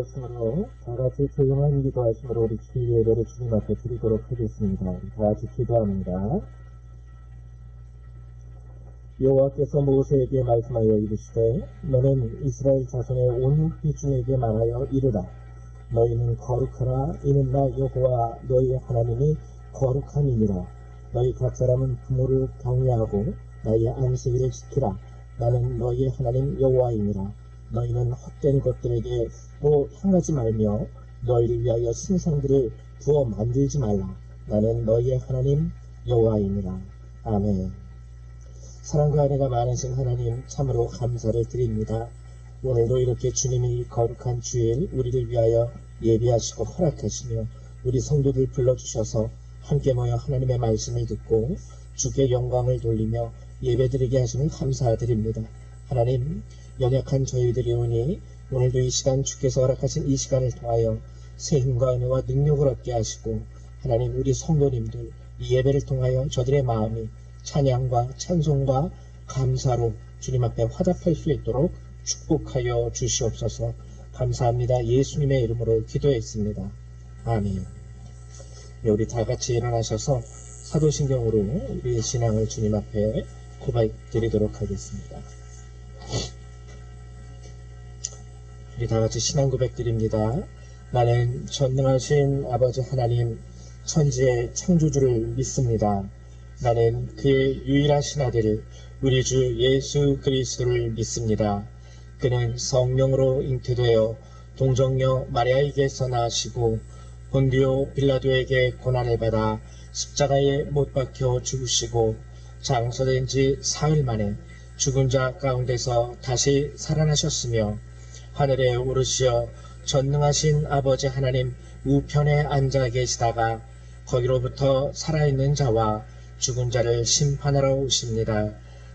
되었으므로 다 같이 조용한 기도하심으로 우리 주일 예배를 주님 앞에 드리도록 하겠습니다. 다 같이 기도합니다. 여호와께서 모세에게 말씀하여 이르시되 너는 이스라엘 자손의 온 회중에게 말하여 이르라. 너희는 거룩하라. 이는 나 여호와 너희 하나님이 거룩함이니라. 너희 각 사람은 부모를 경외하고 나의 안식일을 지키라. 나는 너희 하나님 여호와이니라. 너희는 헛된 것들에게 또 향하지 말며 너희를 위하여 신상들을 부어 만들지 말라. 나는 너희의 하나님 여호와이니라. 아멘. 사랑과 은혜가 많으신 하나님, 참으로 감사를 드립니다. 오늘도 이렇게 주님이 거룩한 주일 우리를 위하여 예비하시고 허락하시며 우리 성도들 불러주셔서 함께 모여 하나님의 말씀을 듣고 주께 영광을 돌리며 예배드리게 하시는 감사드립니다. 하나님, 연약한 저희들이 오니 오늘도 이 시간 주께서 허락하신 이 시간을 통하여 새 힘과 은혜와 능력을 얻게 하시고 하나님, 우리 성도님들 이 예배를 통하여 저들의 마음이 찬양과 찬송과 감사로 주님 앞에 화답할 수 있도록 축복하여 주시옵소서. 감사합니다. 예수님의 이름으로 기도했습니다. 아멘. 우리 다 같이 일어나셔서 사도신경으로 우리의 신앙을 주님 앞에 고백드리도록 하겠습니다. 우리 다 같이 신앙 고백드립니다. 나는 전능하신 아버지 하나님 천지의 창조주를 믿습니다. 나는 그의 유일하신 아들 우리 주 예수 그리스도를 믿습니다. 그는 성령으로 잉태되어 동정녀 마리아에게서 나시고 본디오 빌라도에게 고난을 받아 십자가에 못 박혀 죽으시고 장사된 지 사흘 만에 죽은 자 가운데서 다시 살아나셨으며 하늘에 오르시어 전능하신 아버지 하나님 우편에 앉아 계시다가 거기로부터 살아있는 자와 죽은 자를 심판하러 오십니다.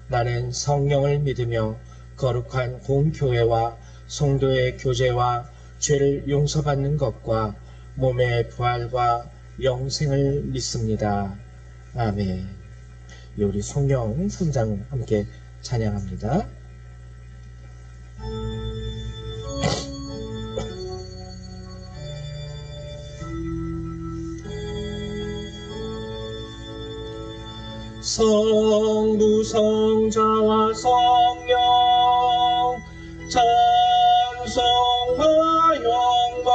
나는 성령을 믿으며 거룩한 공교회와 성도의 교제와 죄를 용서받는 것과 몸의 부활과 영생을 믿습니다. 아멘. 우리 성령 3장 함께 찬양합니다. 성부 성자와 성령 찬송과 영광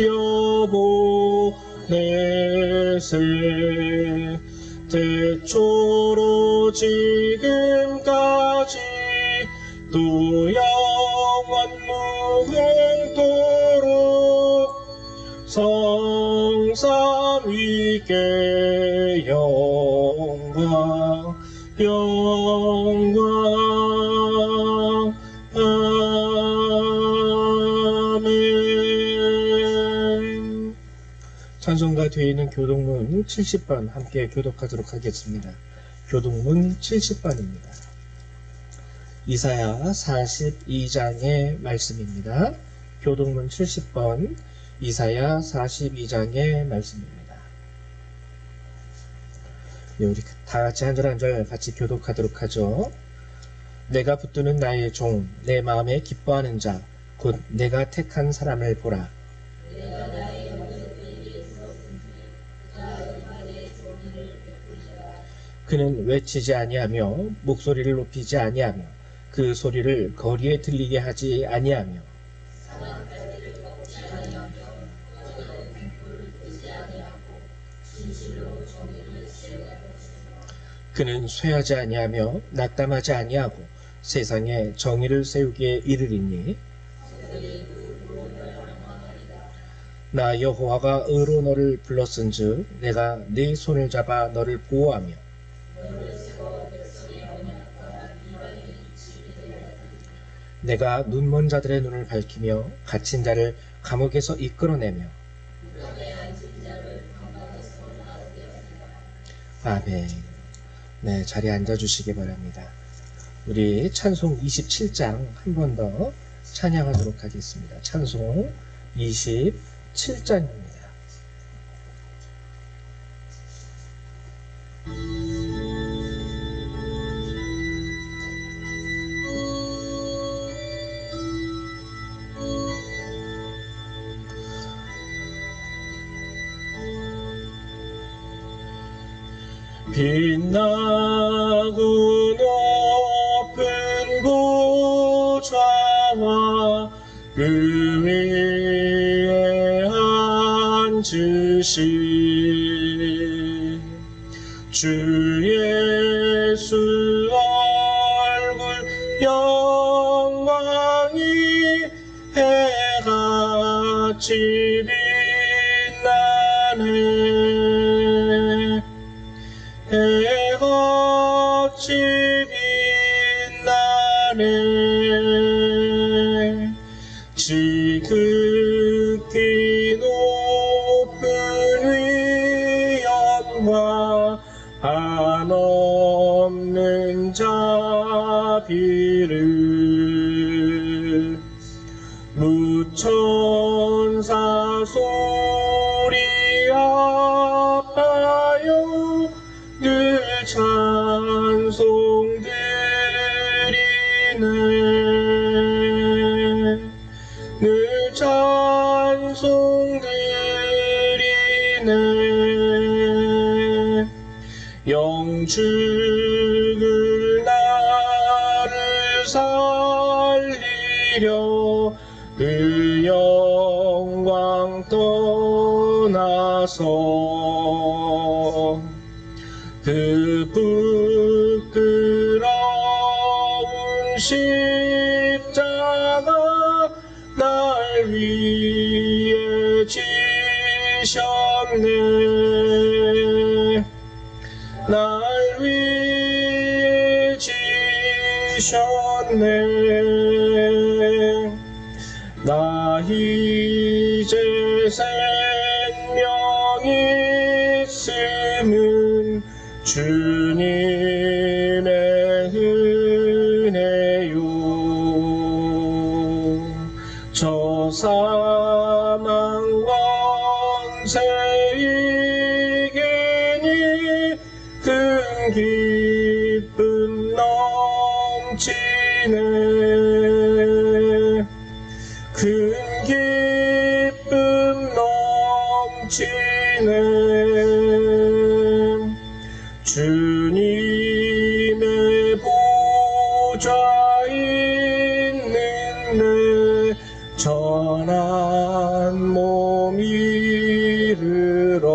돌려보내세. 태초로 지금까지 또 영원 무궁토록 성삼위께 영광 아멘. 찬송가 뒤에 있는 교동문 70번 함께 교독하도록 하겠습니다. 교동문 70번입니다. 이사야 42장의 말씀입니다. 교동문 70번 이사야 42장의 말씀입니다. 우리 다 같이 한 절 한 절 같이 교독하도록 하죠. 내가 붙드는 나의 종, 내 마음에 기뻐하는 자, 곧 내가 택한 사람을 보라. 그는 외치지 아니하며 목소리를 높이지 아니하며 그 소리를 거리에 들리게 하지 아니하며 그는 쇠하지 아니하며 낙담하지 아니하고 세상에 정의를 세우기에 이르리니 나 여호와가 의로 너를 불렀은즉 내가 네 손을 잡아 너를 보호하며 내가 눈먼 자들의 눈을 밝히며 갇힌 자를 감옥에서 이끌어내며 아멘. 네, 자리에 앉아주시기 바랍니다. 우리 찬송 27장 한 번 더 찬양하도록 하겠습니다. 찬송 27장입니다. 빛나고 높은 보좌와 그 위에 앉으신 주 예수 얼굴 영광이 해같이 빛나네. 해같이 빛나네. 지극히 높은 위엄과 한없는 자비를 무천사 소리하여 늘 찬송드리네. 늘 찬송드리네. 영축을 나를 살리려 그 영광 떠나서 그 부끄러운 십자가 날 위해 지셨네. 날 위해 지셨네. 나 이제 생명이 있음은 주님의 은혜요. 저 사망 권세 이기니 큰 기쁨 넘치네. 큰 기쁨 넘치네. 주님의 보좌 있는데 전한 몸 이르러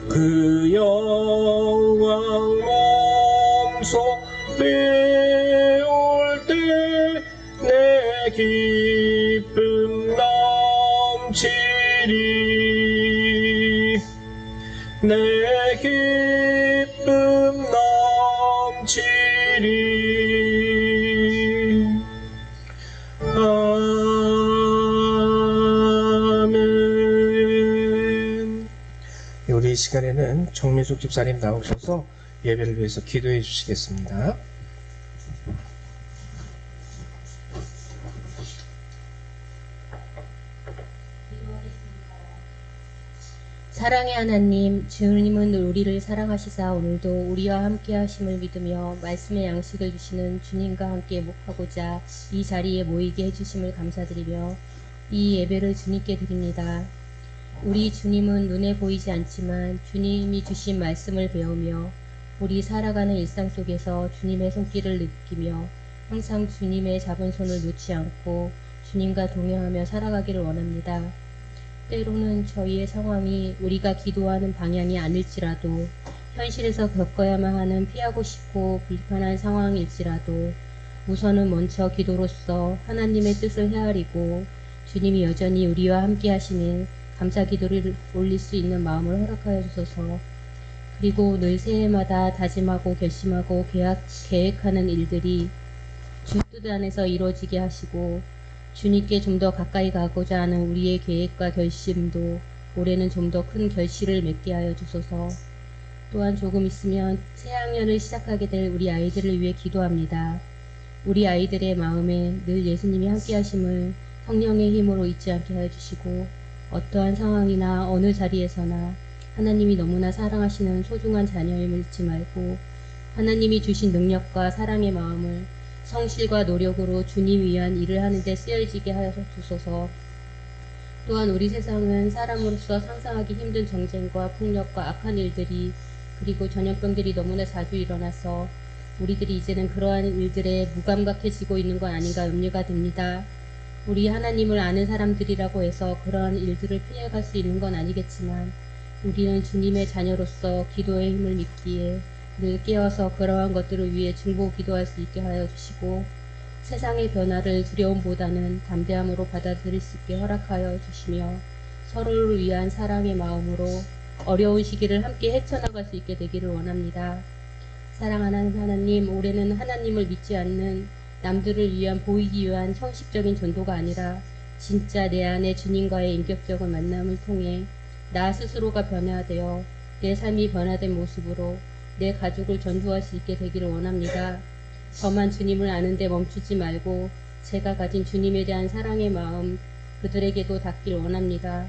그 영광 몸속 배울 때 내 기쁨 넘치리. 내 기쁨 넘치리. 아멘. 우리 이 시간에는 정미숙 집사님 나오셔서 예배를 위해서 기도해 주시겠습니다. 사랑의 하나님, 주님은 우리를 사랑하시사 오늘도 우리와 함께 하심을 믿으며 말씀의 양식을 주시는 주님과 함께 묵하고자 이 자리에 모이게 해주심을 감사드리며 이 예배를 주님께 드립니다. 우리 주님은 눈에 보이지 않지만 주님이 주신 말씀을 배우며 우리 살아가는 일상 속에서 주님의 손길을 느끼며 항상 주님의 잡은 손을 놓지 않고 주님과 동행하며 살아가기를 원합니다. 때로는 저희의 상황이 우리가 기도하는 방향이 아닐지라도 현실에서 겪어야만 하는 피하고 싶고 불편한 상황일지라도 우선은 먼저 기도로서 하나님의 뜻을 헤아리고 주님이 여전히 우리와 함께 하시는 감사 기도를 올릴 수 있는 마음을 허락하여 주소서. 그리고 늘 새해마다 다짐하고 결심하고 계획하는 일들이 주 뜻 안에서 이루어지게 하시고 주님께 좀 더 가까이 가고자 하는 우리의 계획과 결심도 올해는 좀 더 큰 결실을 맺게 하여 주소서. 또한 조금 있으면 새학년을 시작하게 될 우리 아이들을 위해 기도합니다. 우리 아이들의 마음에 늘 예수님이 함께 하심을 성령의 힘으로 잊지 않게 하여 주시고 어떠한 상황이나 어느 자리에서나 하나님이 너무나 사랑하시는 소중한 자녀임을 잊지 말고 하나님이 주신 능력과 사랑의 마음을 성실과 노력으로 주님 위한 일을 하는 데 쓰여지게 하여 주소서. 또한 우리 세상은 사람으로서 상상하기 힘든 정쟁과 폭력과 악한 일들이 그리고 전염병들이 너무나 자주 일어나서 우리들이 이제는 그러한 일들에 무감각해지고 있는 건 아닌가 염려가 됩니다. 우리 하나님을 아는 사람들이라고 해서 그러한 일들을 피해갈 수 있는 건 아니겠지만 우리는 주님의 자녀로서 기도의 힘을 믿기에 늘 깨어서 그러한 것들을 위해 중보 기도할 수 있게 하여 주시고 세상의 변화를 두려움보다는 담대함으로 받아들일 수 있게 허락하여 주시며 서로를 위한 사랑의 마음으로 어려운 시기를 함께 헤쳐나갈 수 있게 되기를 원합니다. 사랑하는 하나님, 올해는 하나님을 믿지 않는 남들을 위한 보이기 위한 형식적인 전도가 아니라 진짜 내 안에 주님과의 인격적인 만남을 통해 나 스스로가 변화되어 내 삶이 변화된 모습으로 내 가족을 전도할 수 있게 되기를 원합니다. 저만 주님을 아는데 멈추지 말고 제가 가진 주님에 대한 사랑의 마음 그들에게도 닿길 원합니다.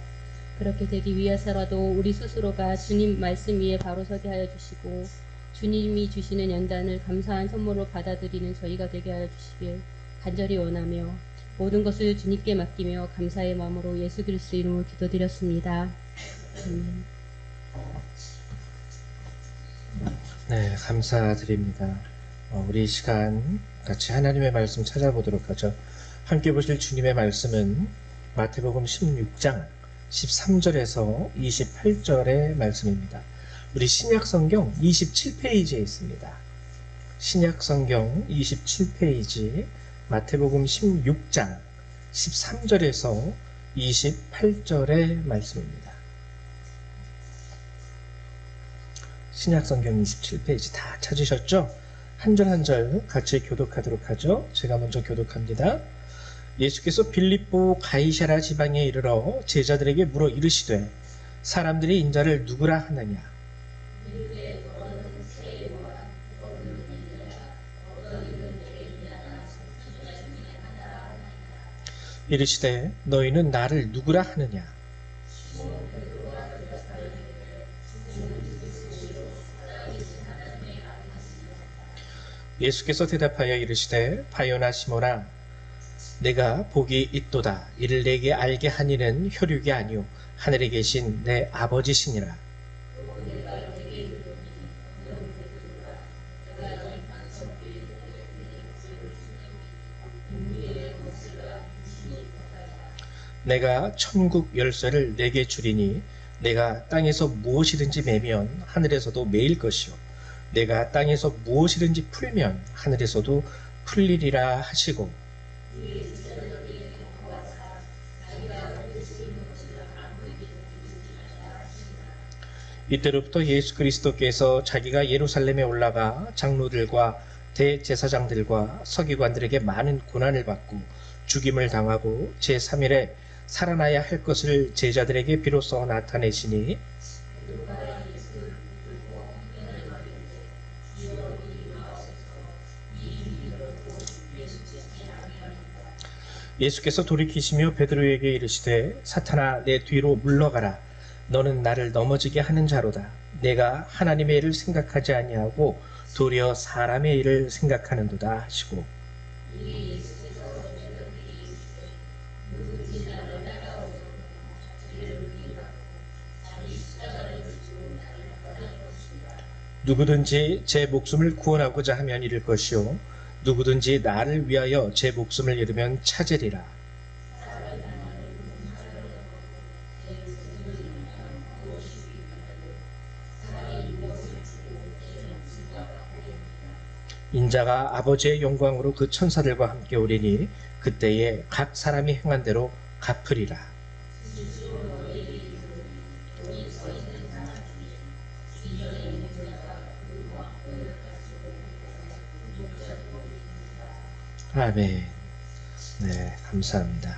그렇게 되기 위해서라도 우리 스스로가 주님 말씀 위에 바로 서게 하여 주시고 주님이 주시는 연단을 감사한 선물로 받아들이는 저희가 되게 하여 주시길 간절히 원하며 모든 것을 주님께 맡기며 감사의 마음으로 예수 그리스도 이름으로 기도드렸습니다. 네, 감사드립니다. 우리 이 시간 같이 하나님의 말씀 찾아보도록 하죠. 함께 보실 주님의 말씀은 마태복음 16장 13절에서 28절의 말씀입니다. 우리 신약성경 27페이지에 있습니다. 신약성경 27페이지 마태복음 16장 13절에서 28절의 말씀입니다. 신약성경 27페이지 다 찾으셨죠? 한 절 한 절 같이 교독하도록 하죠. 제가 먼저 교독합니다. 예수께서 빌립보 가이사랴 지방에 이르러 제자들에게 물어 이르시되 사람들이 인자를 누구라 하느냐? 이르시되 너희는 나를 누구라 하느냐? 예수께서 대답하여 이르시되 바요나 시모나 내가 복이 있도다. 이를 내게 알게 하니는 혈육이 아니요 하늘에 계신 내 아버지시니라. 내가 천국 열쇠를 내게 주리니 내가 땅에서 무엇이든지 매면 하늘에서도 매일 것이요 내가 땅에서 무엇이든지 풀면 하늘에서도 풀리리라 하시고 이때로부터 예수 그리스도께서 자기가 예루살렘에 올라가 장로들과 대제사장들과 서기관들에게 많은 고난을 받고 죽임을 당하고 제3일에 살아나야 할 것을 제자들에게 비로소 나타내시니 예수께서 돌이키시며 베드로에게 이르시되 사탄아 내 뒤로 물러가라. 너는 나를 넘어지게 하는 자로다. 내가 하나님의 일을 생각하지 아니하고 도리어 사람의 일을 생각하는도다 하시고 누구든지 제 목숨을 구원하고자 하면 잃을 것이요 누구든지 나를 위하여 제 목숨을 잃으면 찾으리라. 인자가 아버지의 영광으로 그 천사들과 함께 오리니 그때에 각 사람이 행한 대로 갚으리라. 아멘. 네, 감사합니다.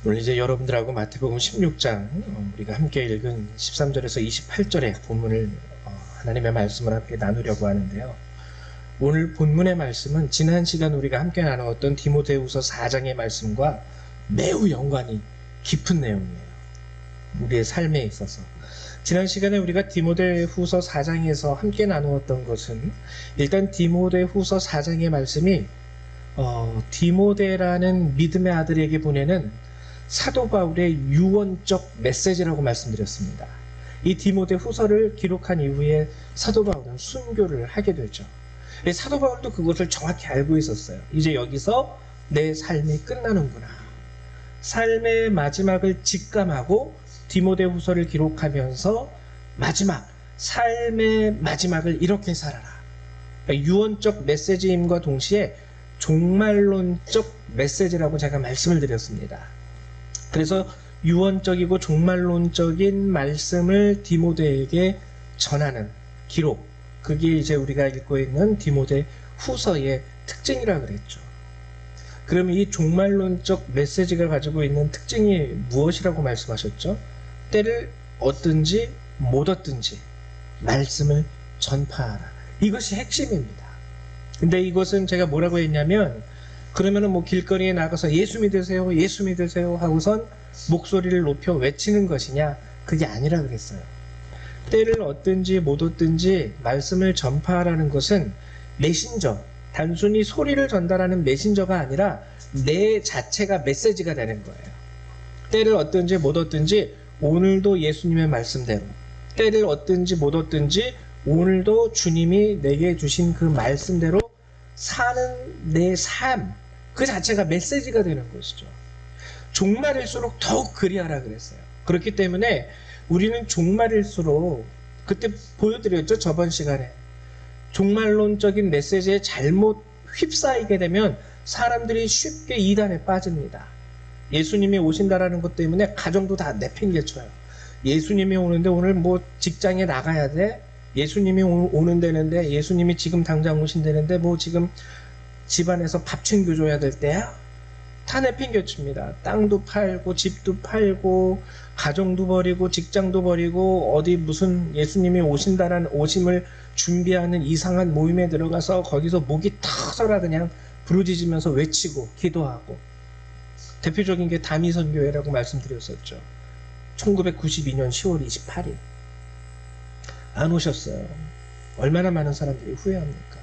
오늘 이제 여러분들하고 마태복음 16장 우리가 함께 읽은 13절에서 28절의 본문을 하나님의 말씀을 함께 나누려고 하는데요. 오늘 본문의 말씀은 지난 시간 우리가 함께 나누었던 디모데후서 4장의 말씀과 매우 연관이 깊은 내용이에요. 우리의 삶에 있어서. 지난 시간에 우리가 디모데후서 4장에서 함께 나누었던 것은 일단 디모데후서 4장의 말씀이 디모데라는 믿음의 아들에게 보내는 사도 바울의 유언적 메시지라고 말씀드렸습니다. 이 디모데 후서를 기록한 이후에 사도 바울은 순교를 하게 되죠. 사도 바울도 그것을 정확히 알고 있었어요. 이제 여기서 내 삶이 끝나는구나. 삶의 마지막을 직감하고 디모데 후서를 기록하면서 삶의 마지막을 이렇게 살아라. 그러니까 유언적 메시지임과 동시에 종말론적 메시지라고 제가 말씀을 드렸습니다. 그래서 유언적이고 종말론적인 말씀을 디모데에게 전하는 기록, 그게 이제 우리가 읽고 있는 디모데 후서의 특징이라 그랬죠. 그럼 이 종말론적 메시지가 가지고 있는 특징이 무엇이라고 말씀하셨죠? 때를 얻든지 못 얻든지 말씀을 전파하라. 이것이 핵심입니다. 근데 이것은 제가 뭐라고 했냐면, 그러면은 뭐 길거리에 나가서 예수 믿으세요, 예수 믿으세요 하고선 목소리를 높여 외치는 것이냐? 그게 아니라 그랬어요. 때를 얻든지 못 얻든지 말씀을 전파하라는 것은 메신저, 단순히 소리를 전달하는 메신저가 아니라 내 자체가 메시지가 되는 거예요. 때를 얻든지 못 얻든지 오늘도 예수님의 말씀대로, 때를 얻든지 못 얻든지 오늘도 주님이 내게 주신 그 말씀대로 사는 내 삶, 그 자체가 메시지가 되는 것이죠. 종말일수록 더욱 그리하라 그랬어요. 그렇기 때문에 우리는 종말일수록, 그때 보여드렸죠, 저번 시간에. 종말론적인 메시지에 잘못 휩싸이게 되면 사람들이 쉽게 이단에 빠집니다. 예수님이 오신다라는 것 때문에 가정도 다 내팽개쳐요. 예수님이 오는데 오늘 뭐 직장에 나가야 돼? 예수님이 오는다는데, 예수님이 지금 당장 오신다는데 뭐 지금 집안에서 밥 챙겨줘야 될 때야? 다 내팽개칩니다. 땅도 팔고 집도 팔고 가정도 버리고 직장도 버리고 어디 무슨 예수님이 오신다라는 오심을 준비하는 이상한 모임에 들어가서 거기서 목이 터져라 그냥 부르짖으면서 외치고 기도하고. 대표적인 게 다미선교회라고 말씀드렸었죠. 1992년 10월 28일 안 오셨어요. 얼마나 많은 사람들이 후회합니까?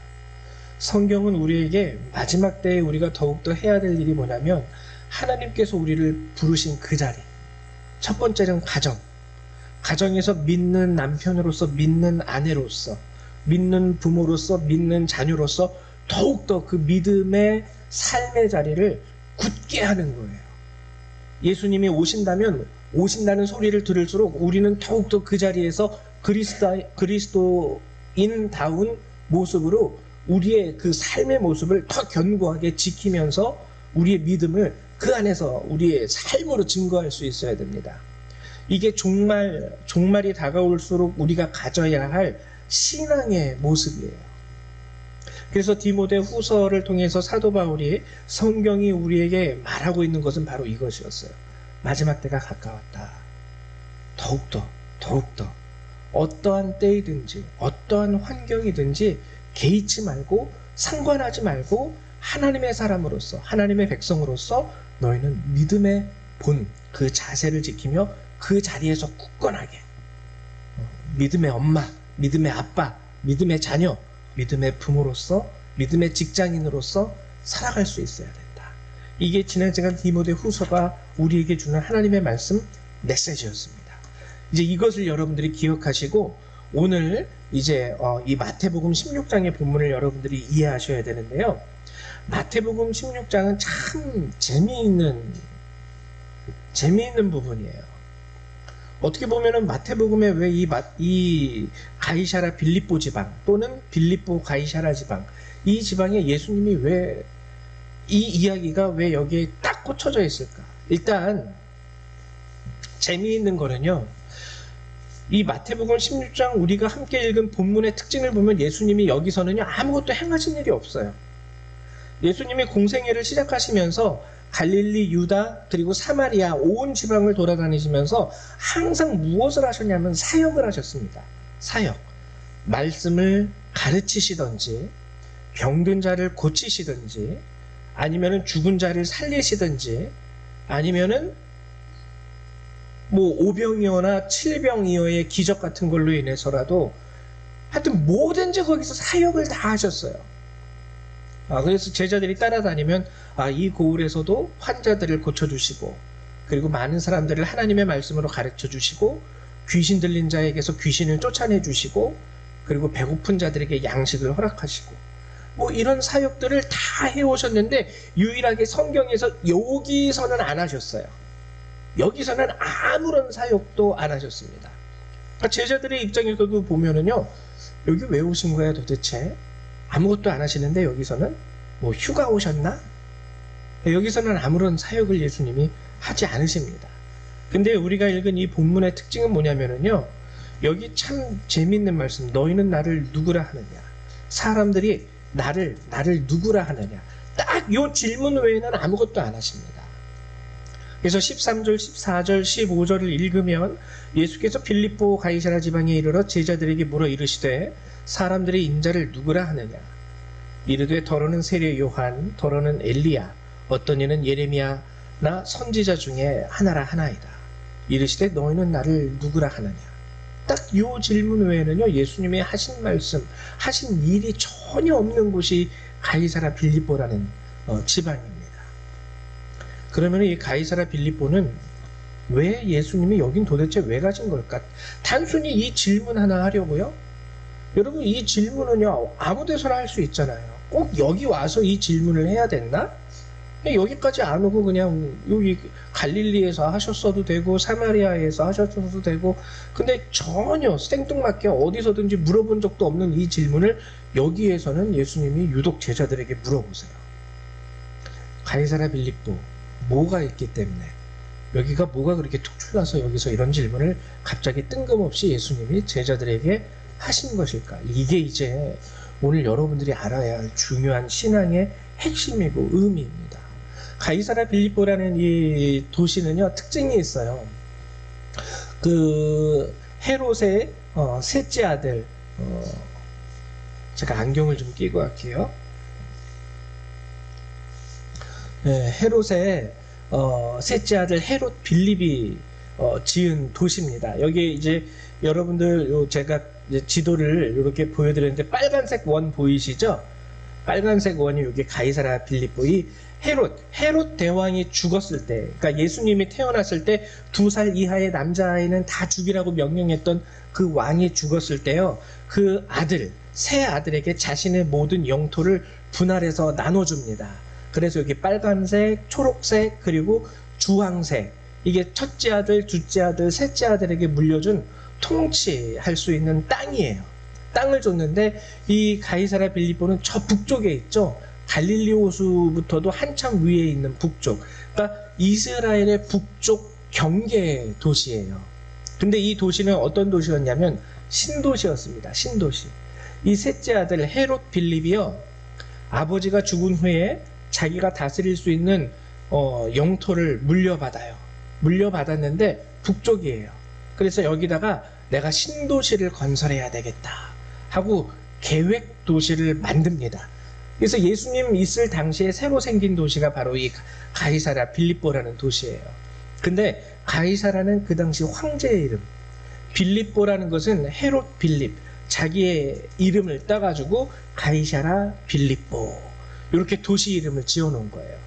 성경은 우리에게 마지막 때에 우리가 더욱더 해야 될 일이 뭐냐면, 하나님께서 우리를 부르신 그 자리, 첫 번째는 가정에서 믿는 남편으로서, 믿는 아내로서, 믿는 부모로서, 믿는 자녀로서 더욱더 그 믿음의 삶의 자리를 굳게 하는 거예요. 예수님이 오신다면, 오신다는 소리를 들을수록 우리는 더욱더 그 자리에서 그리스도인다운 모습으로 우리의 그 삶의 모습을 더 견고하게 지키면서 우리의 믿음을 그 안에서 우리의 삶으로 증거할 수 있어야 됩니다. 이게 종말이 다가올수록 우리가 가져야 할 신앙의 모습이에요. 그래서 디모데 후서를 통해서 사도 바울이, 성경이 우리에게 말하고 있는 것은 바로 이것이었어요. 마지막 때가 가까웠다. 더욱더 어떠한 때이든지 어떠한 환경이든지 개의치 말고, 상관하지 말고, 하나님의 사람으로서, 하나님의 백성으로서 너희는 믿음의 본, 그 자세를 지키며 그 자리에서 굳건하게 믿음의 엄마, 믿음의 아빠, 믿음의 자녀, 믿음의 부모로서, 믿음의 직장인으로서 살아갈 수 있어야 된다. 이게 지난 시간 디모데 후서가 우리에게 주는 하나님의 말씀 메시지였습니다. 이제 이것을 여러분들이 기억하시고, 오늘 이제 이 마태복음 16장의 본문을 여러분들이 이해하셔야 되는데요. 마태복음 16장은 참 재미있는 부분이에요. 어떻게 보면은 마태복음에 왜 이 가이사라 빌립보 지방, 또는 빌립보 가이사라 지방, 이 지방에 예수님이 왜, 이 이야기가 왜 여기에 딱 꽂혀져 있을까? 일단 재미있는 거는요, 이 마태복음 16장 우리가 함께 읽은 본문의 특징을 보면 예수님이 여기서는요 아무것도 행하신 일이 없어요. 예수님이 공생애를 시작하시면서 갈릴리, 유다, 그리고 사마리아 온 지방을 돌아다니시면서 항상 무엇을 하셨냐면 사역을 하셨습니다. 사역. 말씀을 가르치시든지, 병든 자를 고치시든지, 아니면은 죽은 자를 살리시든지, 아니면은 뭐 오병이어나 칠병이어의 기적 같은 걸로 인해서라도 하여튼 뭐든지 거기서 사역을 다 하셨어요. 그래서 제자들이 따라다니면 이 고을에서도 환자들을 고쳐주시고, 그리고 많은 사람들을 하나님의 말씀으로 가르쳐 주시고 귀신 들린 자에게서 귀신을 쫓아내 주시고 그리고 배고픈 자들에게 양식을 허락하시고 뭐 이런 사역들을 다 해오셨는데 유일하게 성경에서 여기서는 안 하셨어요. 여기서는 아무런 사역도 안 하셨습니다. 제자들의 입장에서도 보면은요, 여기 왜 오신 거야 도대체? 아무것도 안 하시는데 여기서는 뭐 휴가 오셨나? 여기서는 아무런 사역을 예수님이 하지 않으십니다. 근데 우리가 읽은 이 본문의 특징은 뭐냐면은요, 여기 참 재밌는 말씀, 너희는 나를 누구라 하느냐? 사람들이 나를 누구라 하느냐? 딱 요 질문 외에는 아무것도 안 하십니다. 그래서 13절, 14절, 15절을 읽으면 예수께서 빌립보 가이사라 지방에 이르러 제자들에게 물어 이르시되 사람들이 인자를 누구라 하느냐? 이르되 더러는 세례 요한, 더러는 엘리야, 어떤 이는 예레미야나 선지자 중에 하나라 하나이다. 이르시되 너희는 나를 누구라 하느냐? 딱 요 질문 외에는요, 예수님의 하신 말씀, 하신 일이 전혀 없는 곳이 가이사라 빌립보라는 지방입니다. 그러면 이 가이사라 빌립보는 왜 예수님이 여긴 도대체 왜 가신 걸까? 단순히 이 질문 하나 하려고요? 여러분, 이 질문은요, 아무 데서나 할 수 있잖아요. 꼭 여기 와서 이 질문을 해야 됐나? 여기까지 안 오고 그냥 여기 갈릴리에서 하셨어도 되고 사마리아에서 하셨어도 되고, 근데 전혀 생뚱맞게 어디서든지 물어본 적도 없는 이 질문을 여기에서는 예수님이 유독 제자들에게 물어보세요. 가이사라 빌립보 뭐가 있기 때문에, 여기가 뭐가 그렇게 특출나서 여기서 이런 질문을 갑자기 뜬금없이 예수님이 제자들에게 하신 것일까? 이게 이제 오늘 여러분들이 알아야 할 중요한 신앙의 핵심이고 의미입니다. 가이사라 빌립보라는 이 도시는요, 특징이 있어요. 그 헤롯의 셋째 아들, 제가 안경을 좀 끼고 할게요. 네, 헤롯의 셋째 아들 헤롯 빌립이 지은 도시입니다. 여기 이제 여러분들 제가 이제 지도를 이렇게 보여드렸는데 빨간색 원 보이시죠? 빨간색 원이 여기 가이사라 빌립보. 이 헤롯 대왕이 죽었을 때, 그러니까 예수님이 태어났을 때 2살 이하의 남자아이는 다 죽이라고 명령했던 그 왕이 죽었을 때요, 그 아들, 세 아들에게 자신의 모든 영토를 분할해서 나눠줍니다. 그래서 여기 빨간색, 초록색, 그리고 주황색, 이게 첫째 아들, 둘째 아들, 셋째 아들에게 물려준 통치할 수 있는 땅이에요. 땅을 줬는데 이 가이사라 빌립보는 저 북쪽에 있죠. 갈릴리 호수부터도 한참 위에 있는 북쪽, 그러니까 이스라엘의 북쪽 경계 도시예요. 근데 이 도시는 어떤 도시였냐면 신도시였습니다. 신도시. 이 셋째 아들 헤롯 빌립이요, 아버지가 죽은 후에 자기가 다스릴 수 있는 영토를 물려받아요. 물려받았는데 북쪽이에요. 그래서 여기다가 내가 신도시를 건설해야 되겠다 하고 계획 도시를 만듭니다. 그래서 예수님 있을 당시에 새로 생긴 도시가 바로 이 가이사라 빌립보라는 도시예요. 근데 가이사라는 그 당시 황제의 이름, 빌립보라는 것은 헤롯 빌립, 자기의 이름을 따가지고 가이사라 빌립보, 이렇게 도시 이름을 지어놓은 거예요.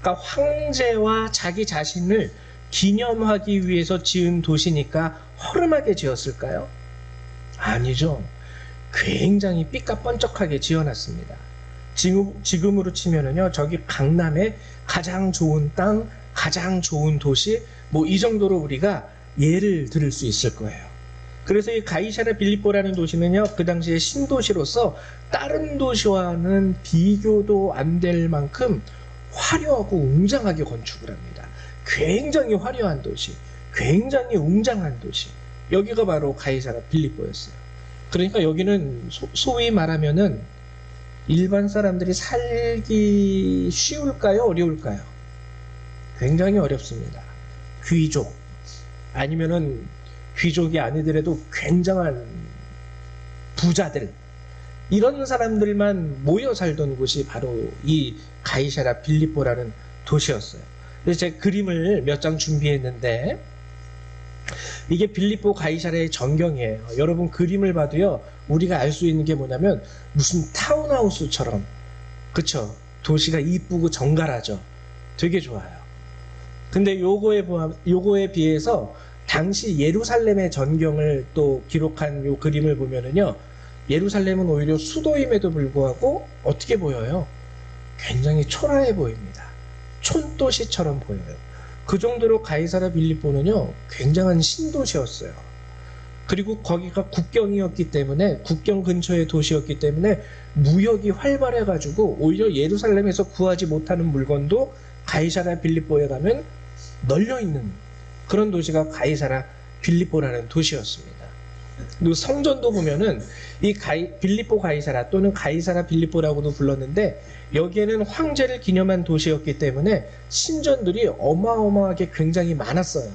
그러니까 황제와 자기 자신을 기념하기 위해서 지은 도시니까 허름하게 지었을까요? 아니죠. 굉장히 삐까뻔쩍하게 지어놨습니다. 지금으로 치면은요, 저기 강남의 가장 좋은 땅, 가장 좋은 도시, 뭐 이 정도로 우리가 예를 들을 수 있을 거예요. 그래서 이 가이사라 빌립보라는 도시는요, 그 당시에 신도시로서 다른 도시와는 비교도 안 될 만큼 화려하고 웅장하게 건축을 합니다. 굉장히 화려한 도시, 굉장히 웅장한 도시, 여기가 바로 가이사라 빌립보였어요. 그러니까 여기는 소위 말하면은 일반 사람들이 살기 쉬울까요? 어려울까요? 굉장히 어렵습니다. 귀족, 아니면은 귀족이 아니더라도 굉장한 부자들, 이런 사람들만 모여 살던 곳이 바로 이 가이사라 빌립보라는 도시였어요. 그래서 제가 그림을 몇 장 준비했는데, 이게 빌립보 가이사라의 전경이에요. 여러분 그림을 봐도요, 우리가 알 수 있는 게 뭐냐면 무슨 타운하우스처럼, 그쵸? 도시가 이쁘고 정갈하죠. 되게 좋아요. 근데 요거에 비해서 당시 예루살렘의 전경을 또 기록한 요 그림을 보면은요, 예루살렘은 오히려 수도임에도 불구하고 어떻게 보여요? 굉장히 초라해 보입니다. 촌도시처럼 보여요. 그 정도로 가이사라 빌립보는요, 굉장한 신도시였어요. 그리고 거기가 국경이었기 때문에, 국경 근처의 도시였기 때문에 무역이 활발해가지고 오히려 예루살렘에서 구하지 못하는 물건도 가이사라 빌립보에 가면 널려있는 그런 도시가 가이사라 빌립보라는 도시였습니다. 그리고 성전도 보면은 이 빌립보 가이사라 또는 가이사라 빌립보라고도 불렀는데, 여기에는 황제를 기념한 도시였기 때문에 신전들이 어마어마하게 굉장히 많았어요.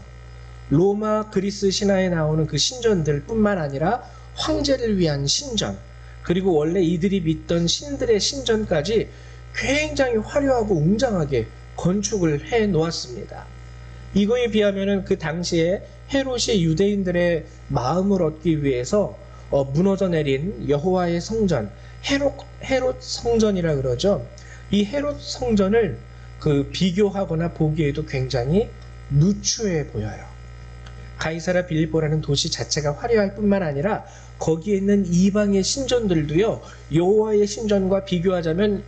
로마 그리스 신화에 나오는 그 신전들 뿐만 아니라 황제를 위한 신전, 그리고 원래 이들이 믿던 신들의 신전까지 굉장히 화려하고 웅장하게 건축을 해 놓았습니다. 이거에 비하면은 그 당시에 헤롯이 유대인들의 마음을 얻기 위해서 무너져 내린 여호와의 성전, 헤롯 성전이라 그러죠. 이 헤롯 성전을 비교하거나 보기에도 굉장히 누추해 보여요. 가이사라 빌립보라는 도시 자체가 화려할 뿐만 아니라 거기에 있는 이방의 신전들도요, 여호와의 신전과 비교하자면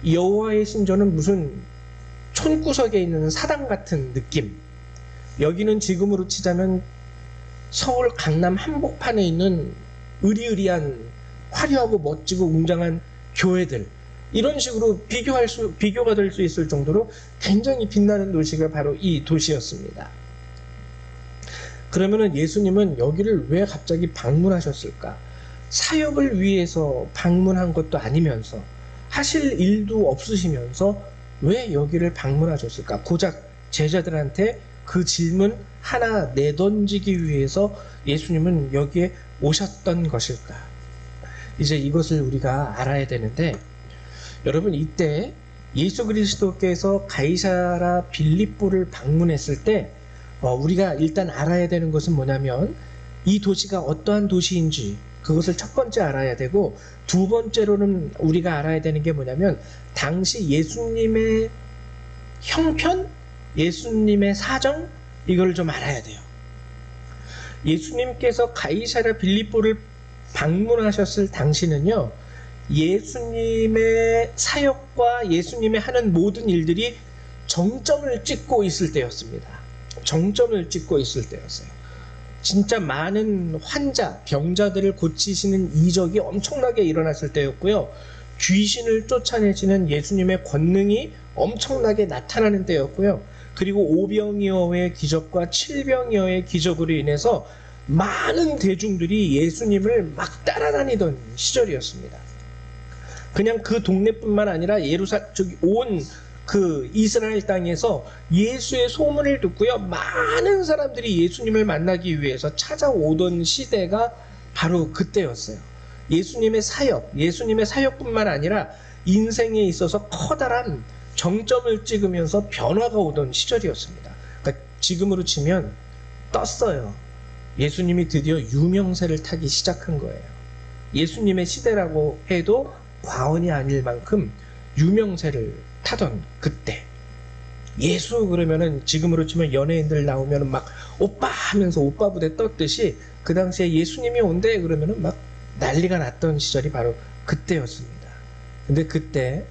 여호와의 신전은 무슨 촌구석에 있는 사당 같은 느낌. 여기는 지금으로 치자면 서울 강남 한복판에 있는 으리으리한 화려하고 멋지고 웅장한 교회들, 이런 식으로 비교가 될 수 있을 정도로 굉장히 빛나는 도시가 바로 이 도시였습니다. 그러면은 예수님은 여기를 왜 갑자기 방문하셨을까? 사역을 위해서 방문한 것도 아니면서, 하실 일도 없으시면서 왜 여기를 방문하셨을까? 고작 제자들한테 그 질문 하나 내던지기 위해서 예수님은 여기에 오셨던 것일까? 이제 이것을 우리가 알아야 되는데, 여러분, 이때 예수 그리스도께서 가이사라 빌립보를 방문했을 때 우리가 일단 알아야 되는 것은 뭐냐면, 이 도시가 어떠한 도시인지 그것을 첫 번째 알아야 되고, 두 번째로는 우리가 알아야 되는 게 뭐냐면, 당시 예수님의 형편, 예수님의 사정, 이걸 좀 알아야 돼요. 예수님께서 가이사라 빌립보를 방문하셨을 당시는요, 예수님의 사역과 예수님의 하는 모든 일들이 정점을 찍고 있을 때였습니다. 정점을 찍고 있을 때였어요. 진짜 많은 환자, 병자들을 고치시는 이적이 엄청나게 일어났을 때였고요. 귀신을 쫓아내시는 예수님의 권능이 엄청나게 나타나는 때였고요. 그리고 오병이어의 기적과 칠병이어의 기적으로 인해서 많은 대중들이 예수님을 막 따라다니던 시절이었습니다. 그냥 그 동네뿐만 아니라 온 그 이스라엘 땅에서 예수의 소문을 듣고요, 많은 사람들이 예수님을 만나기 위해서 찾아오던 시대가 바로 그때였어요. 예수님의 사역뿐만 아니라 인생에 있어서 커다란 정점을 찍으면서 변화가 오던 시절이었습니다. 그러니까 지금으로 치면 떴어요. 예수님이 드디어 유명세를 타기 시작한 거예요. 예수님의 시대라고 해도 과언이 아닐 만큼 유명세를 타던 그때, 예수 그러면은 지금으로 치면 연예인들 나오면은 막 오빠 하면서 오빠 부대 떴듯이, 그 당시에 예수님이 온대 그러면은 막 난리가 났던 시절이 바로 그때였습니다. 근데 그때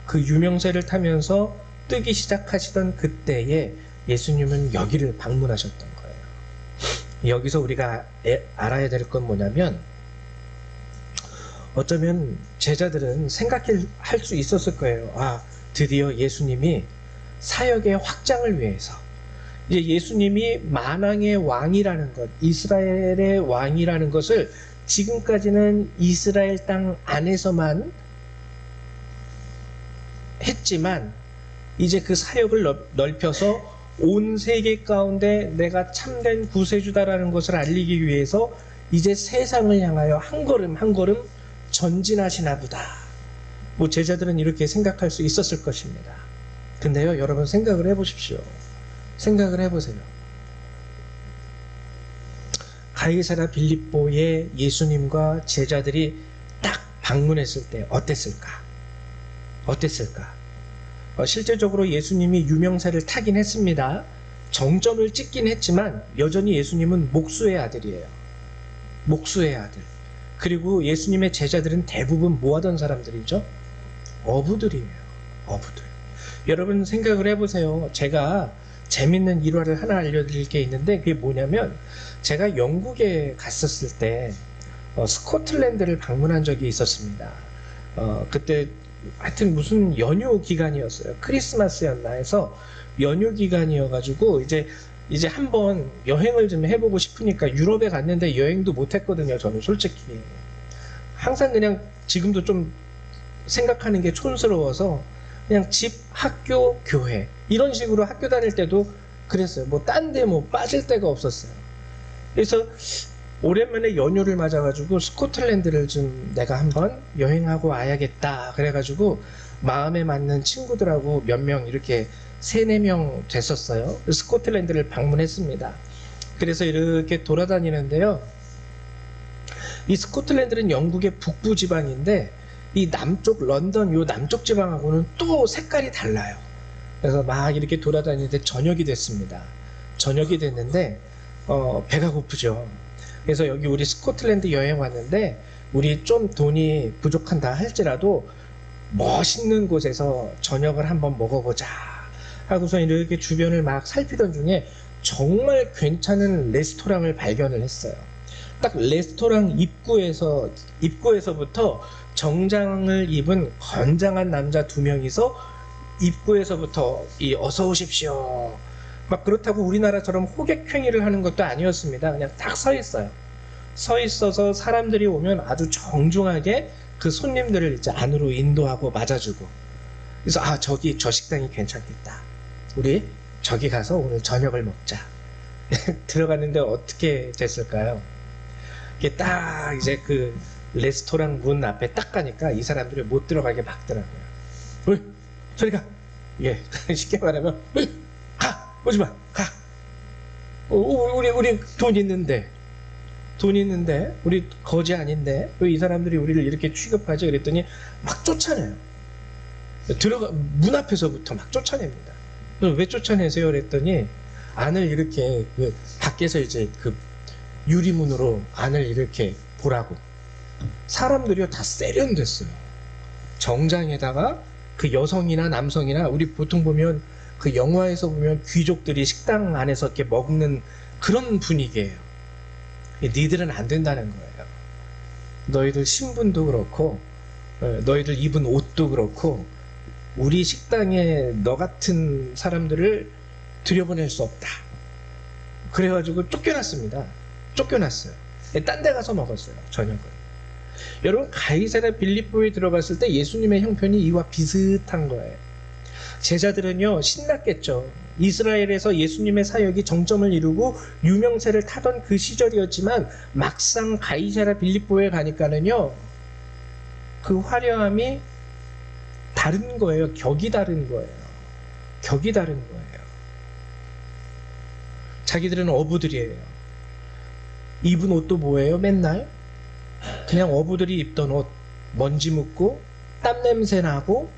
그 유명세를 타면서 뜨기 시작하시던 그때에 예수님은 여기를 방문하셨던 거예요. 여기서 우리가 알아야 될 건 뭐냐면, 어쩌면 제자들은 생각할 수 있었을 거예요. 드디어 예수님이 사역의 확장을 위해서, 이제 예수님이 만왕의 왕이라는 것, 이스라엘의 왕이라는 것을 지금까지는 이스라엘 땅 안에서만 했지만, 이제 그 사역을 넓혀서 온 세계 가운데 내가 참된 구세주다라는 것을 알리기 위해서 이제 세상을 향하여 한 걸음 한 걸음 전진하시나 보다. 제자들은 이렇게 생각할 수 있었을 것입니다. 근데요, 여러분 생각을 해보십시오. 생각을 해보세요. 가이사라 빌립보에 예수님과 제자들이 딱 방문했을 때 어땠을까? 실제적으로 예수님이 유명세를 타긴 했습니다. 정점을 찍긴 했지만 여전히 예수님은 목수의 아들이에요. 목수의 아들. 그리고 예수님의 제자들은 대부분 뭐 하던 사람들이죠? 어부들이에요. 어부들. 여러분 생각을 해보세요. 제가 재밌는 일화를 하나 알려드릴 게 있는데 그게 뭐냐면 제가 영국에 갔었을 때 스코틀랜드를 방문한 적이 있었습니다. 그때 하여튼 무슨 연휴 기간이었어요. 크리스마스였나 해서 연휴 기간이어가지고 이제 한번 여행을 좀 해보고 싶으니까 유럽에 갔는데 여행도 못 했거든요. 저는 솔직히 항상 그냥 지금도 좀 생각하는 게 촌스러워서 그냥 집, 학교, 교회 이런 식으로 학교 다닐 때도 그랬어요. 뭐 딴 데 뭐 빠질 데가 없었어요. 그래서 오랜만에 연휴를 맞아가지고 스코틀랜드를 좀 내가 한번 여행하고 와야겠다 그래가지고 마음에 맞는 친구들하고 몇 명 이렇게 3-4명 됐었어요. 스코틀랜드를 방문했습니다. 그래서 이렇게 돌아다니는데요. 이 스코틀랜드는 영국의 북부 지방인데 이 남쪽 런던 요 남쪽 지방하고는 또 색깔이 달라요. 그래서 막 이렇게 돌아다니는데 저녁이 됐습니다. 저녁이 됐는데 배가 고프죠. 그래서 여기 우리 스코틀랜드 여행 왔는데 우리 좀 돈이 부족한다 할지라도 멋있는 곳에서 저녁을 한번 먹어보자 하고서 이렇게 주변을 막 살피던 중에 정말 괜찮은 레스토랑을 발견을 했어요. 딱 레스토랑 입구에서부터 정장을 입은 건장한 남자 2명이서 입구에서부터 어서 오십시오 막 그렇다고 우리나라처럼 호객 행위를 하는 것도 아니었습니다. 그냥 딱 서 있어요. 서 있어서 사람들이 오면 아주 정중하게 그 손님들을 이제 안으로 인도하고 맞아주고, 그래서 저기 저 식당이 괜찮겠다. 우리 저기 가서 오늘 저녁을 먹자. 들어갔는데 어떻게 됐을까요? 이게 딱 이제 그 레스토랑 문 앞에 딱 가니까 이 사람들이 못 들어가게 막더라고요. 어이, 저리 가. 예, 쉽게 말하면 가, 오지 마, 가. 우리 돈 있는데 우리 거지 아닌데 왜 이 사람들이 우리를 이렇게 취급하지? 그랬더니 막 쫓아내요. 문 앞에서부터 막 쫓아냅니다. 왜 쫓아내세요? 그랬더니 안을 이렇게 밖에서 이제 그 유리문으로 안을 이렇게 보라고. 사람들이요 다 세련됐어요. 정장에다가 그 여성이나 남성이나 우리 보통 보면 그 영화에서 보면 귀족들이 식당 안에서 이렇게 먹는 그런 분위기예요. 니들은 안 된다는 거예요. 너희들 신분도 그렇고 너희들 입은 옷도 그렇고 우리 식당에 너 같은 사람들을 들여보낼 수 없다. 그래가지고 쫓겨났습니다. 쫓겨났어요. 딴 데 가서 먹었어요, 저녁을. 여러분, 가이사랴 빌립보에 들어갔을 때 예수님의 형편이 이와 비슷한 거예요. 제자들은요 신났겠죠. 이스라엘에서 예수님의 사역이 정점을 이루고 유명세를 타던 그 시절이었지만 막상 가이사랴 빌립보에 가니까는요 그 화려함이 다른 거예요. 격이 다른 거예요. 격이 다른 거예요. 자기들은 어부들이에요. 입은 옷도 뭐예요? 맨날 그냥 어부들이 입던 옷, 먼지 묻고 땀 냄새 나고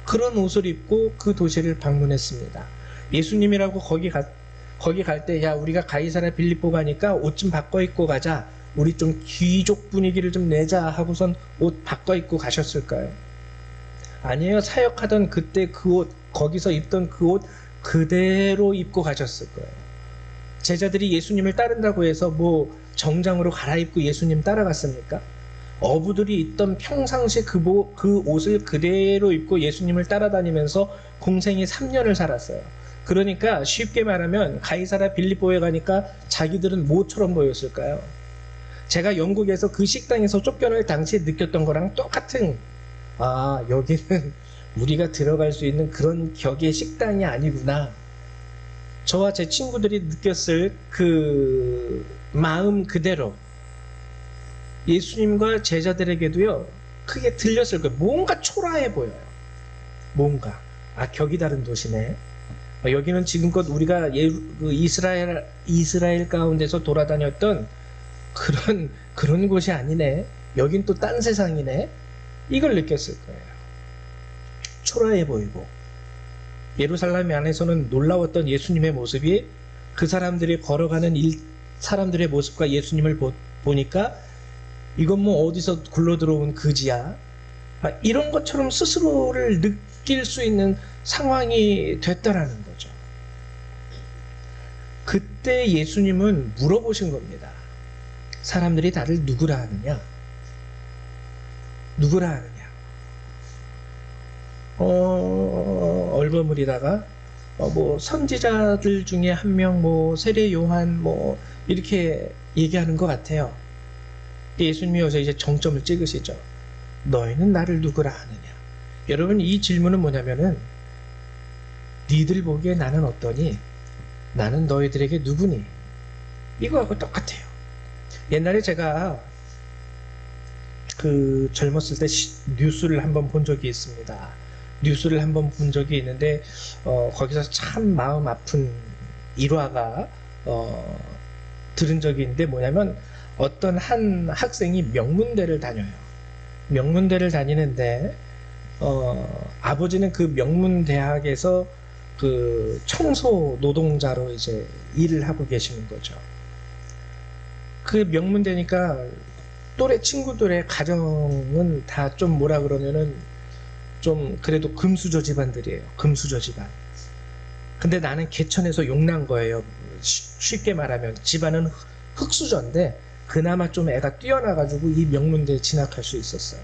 그런 옷을 입고 그 도시를 방문했습니다. 예수님이라고 거기 갈 때 야 우리가 가이사랴 빌립보 가니까 옷 좀 바꿔 입고 가자. 우리 좀 귀족 분위기를 좀 내자 하고선 옷 바꿔 입고 가셨을까요? 아니에요. 사역하던 그때 그 옷, 거기서 입던 그 옷 그대로 입고 가셨을 거예요. 제자들이 예수님을 따른다고 해서 뭐 정장으로 갈아입고 예수님 따라갔습니까? 어부들이 입던 평상시 그 옷을 그대로 입고 예수님을 따라다니면서 공생이 3년을 살았어요. 그러니까 쉽게 말하면 가이사랴 빌립보에 가니까 자기들은 뭐처럼 보였을까요? 제가 영국에서 그 식당에서 쫓겨날 당시에 느꼈던 거랑 똑같은, 여기는 우리가 들어갈 수 있는 그런 격의 식당이 아니구나. 저와 제 친구들이 느꼈을 그 마음 그대로 예수님과 제자들에게도요 크게 들렸을 거예요. 뭔가 초라해 보여요. 뭔가 격이 다른 도시네. 여기는 지금껏 우리가 이스라엘 가운데서 돌아다녔던 그런 곳이 아니네. 여긴 또 딴 세상이네. 이걸 느꼈을 거예요. 초라해 보이고, 예루살렘 안에서는 놀라웠던 예수님의 모습이 그 사람들이 걸어가는 사람들의 모습과 예수님을 보니까 이건 뭐 어디서 굴러 들어온 그지야, 막 이런 것처럼 스스로를 느낄 수 있는 상황이 됐다라는 거죠. 그때 예수님은 물어보신 겁니다. 사람들이 나를 누구라 하느냐? 누구라 하느냐? 얼버무리다가 뭐 선지자들 중에 한 명, 뭐 세례 요한, 뭐 이렇게 얘기하는 것 같아요. 예수님이 여기서 이제 정점을 찍으시죠. 너희는 나를 누구라 하느냐? 여러분, 이 질문은 뭐냐면은 니들 보기에 나는 어떠니? 나는 너희들에게 누구니? 이거하고 똑같아요. 옛날에 제가 그 젊었을 때 뉴스를 한번 본 적이 있습니다. 뉴스를 한번 본 적이 있는데 거기서 참 마음 아픈 일화가 들은 적이 있는데, 뭐냐면 어떤 한 학생이 명문대를 다녀요. 명문대를 다니는데 아버지는 그 명문대학에서 그 청소 노동자로 이제 일을 하고 계시는 거죠. 그 명문대니까 또래 친구들의 가정은 다 좀 뭐라 그러면은 좀 그래도 금수저 집안들이에요. 금수저 집안. 근데 나는 개천에서 용난 거예요. 쉽게 말하면 집안은 흙수저인데 그나마 좀 애가 뛰어나가지고 이 명문대에 진학할 수 있었어요.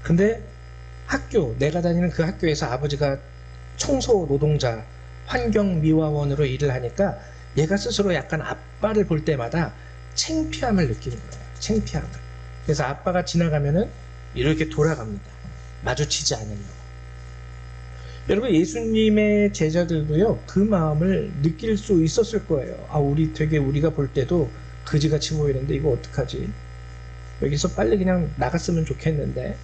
근데 내가 다니는 그 학교에서 아버지가 청소 노동자, 환경미화원으로 일을 하니까 얘가 스스로 약간 아빠를 볼 때마다 창피함을 느끼는 거예요. 창피함을. 그래서 아빠가 지나가면은 이렇게 돌아갑니다. 마주치지 않으려고. 여러분, 예수님의 제자들도요, 그 마음을 느낄 수 있었을 거예요. 우리가 볼 때도 그지같이 보이는데 이거 어떡하지? 여기서 빨리 그냥 나갔으면 좋겠는데,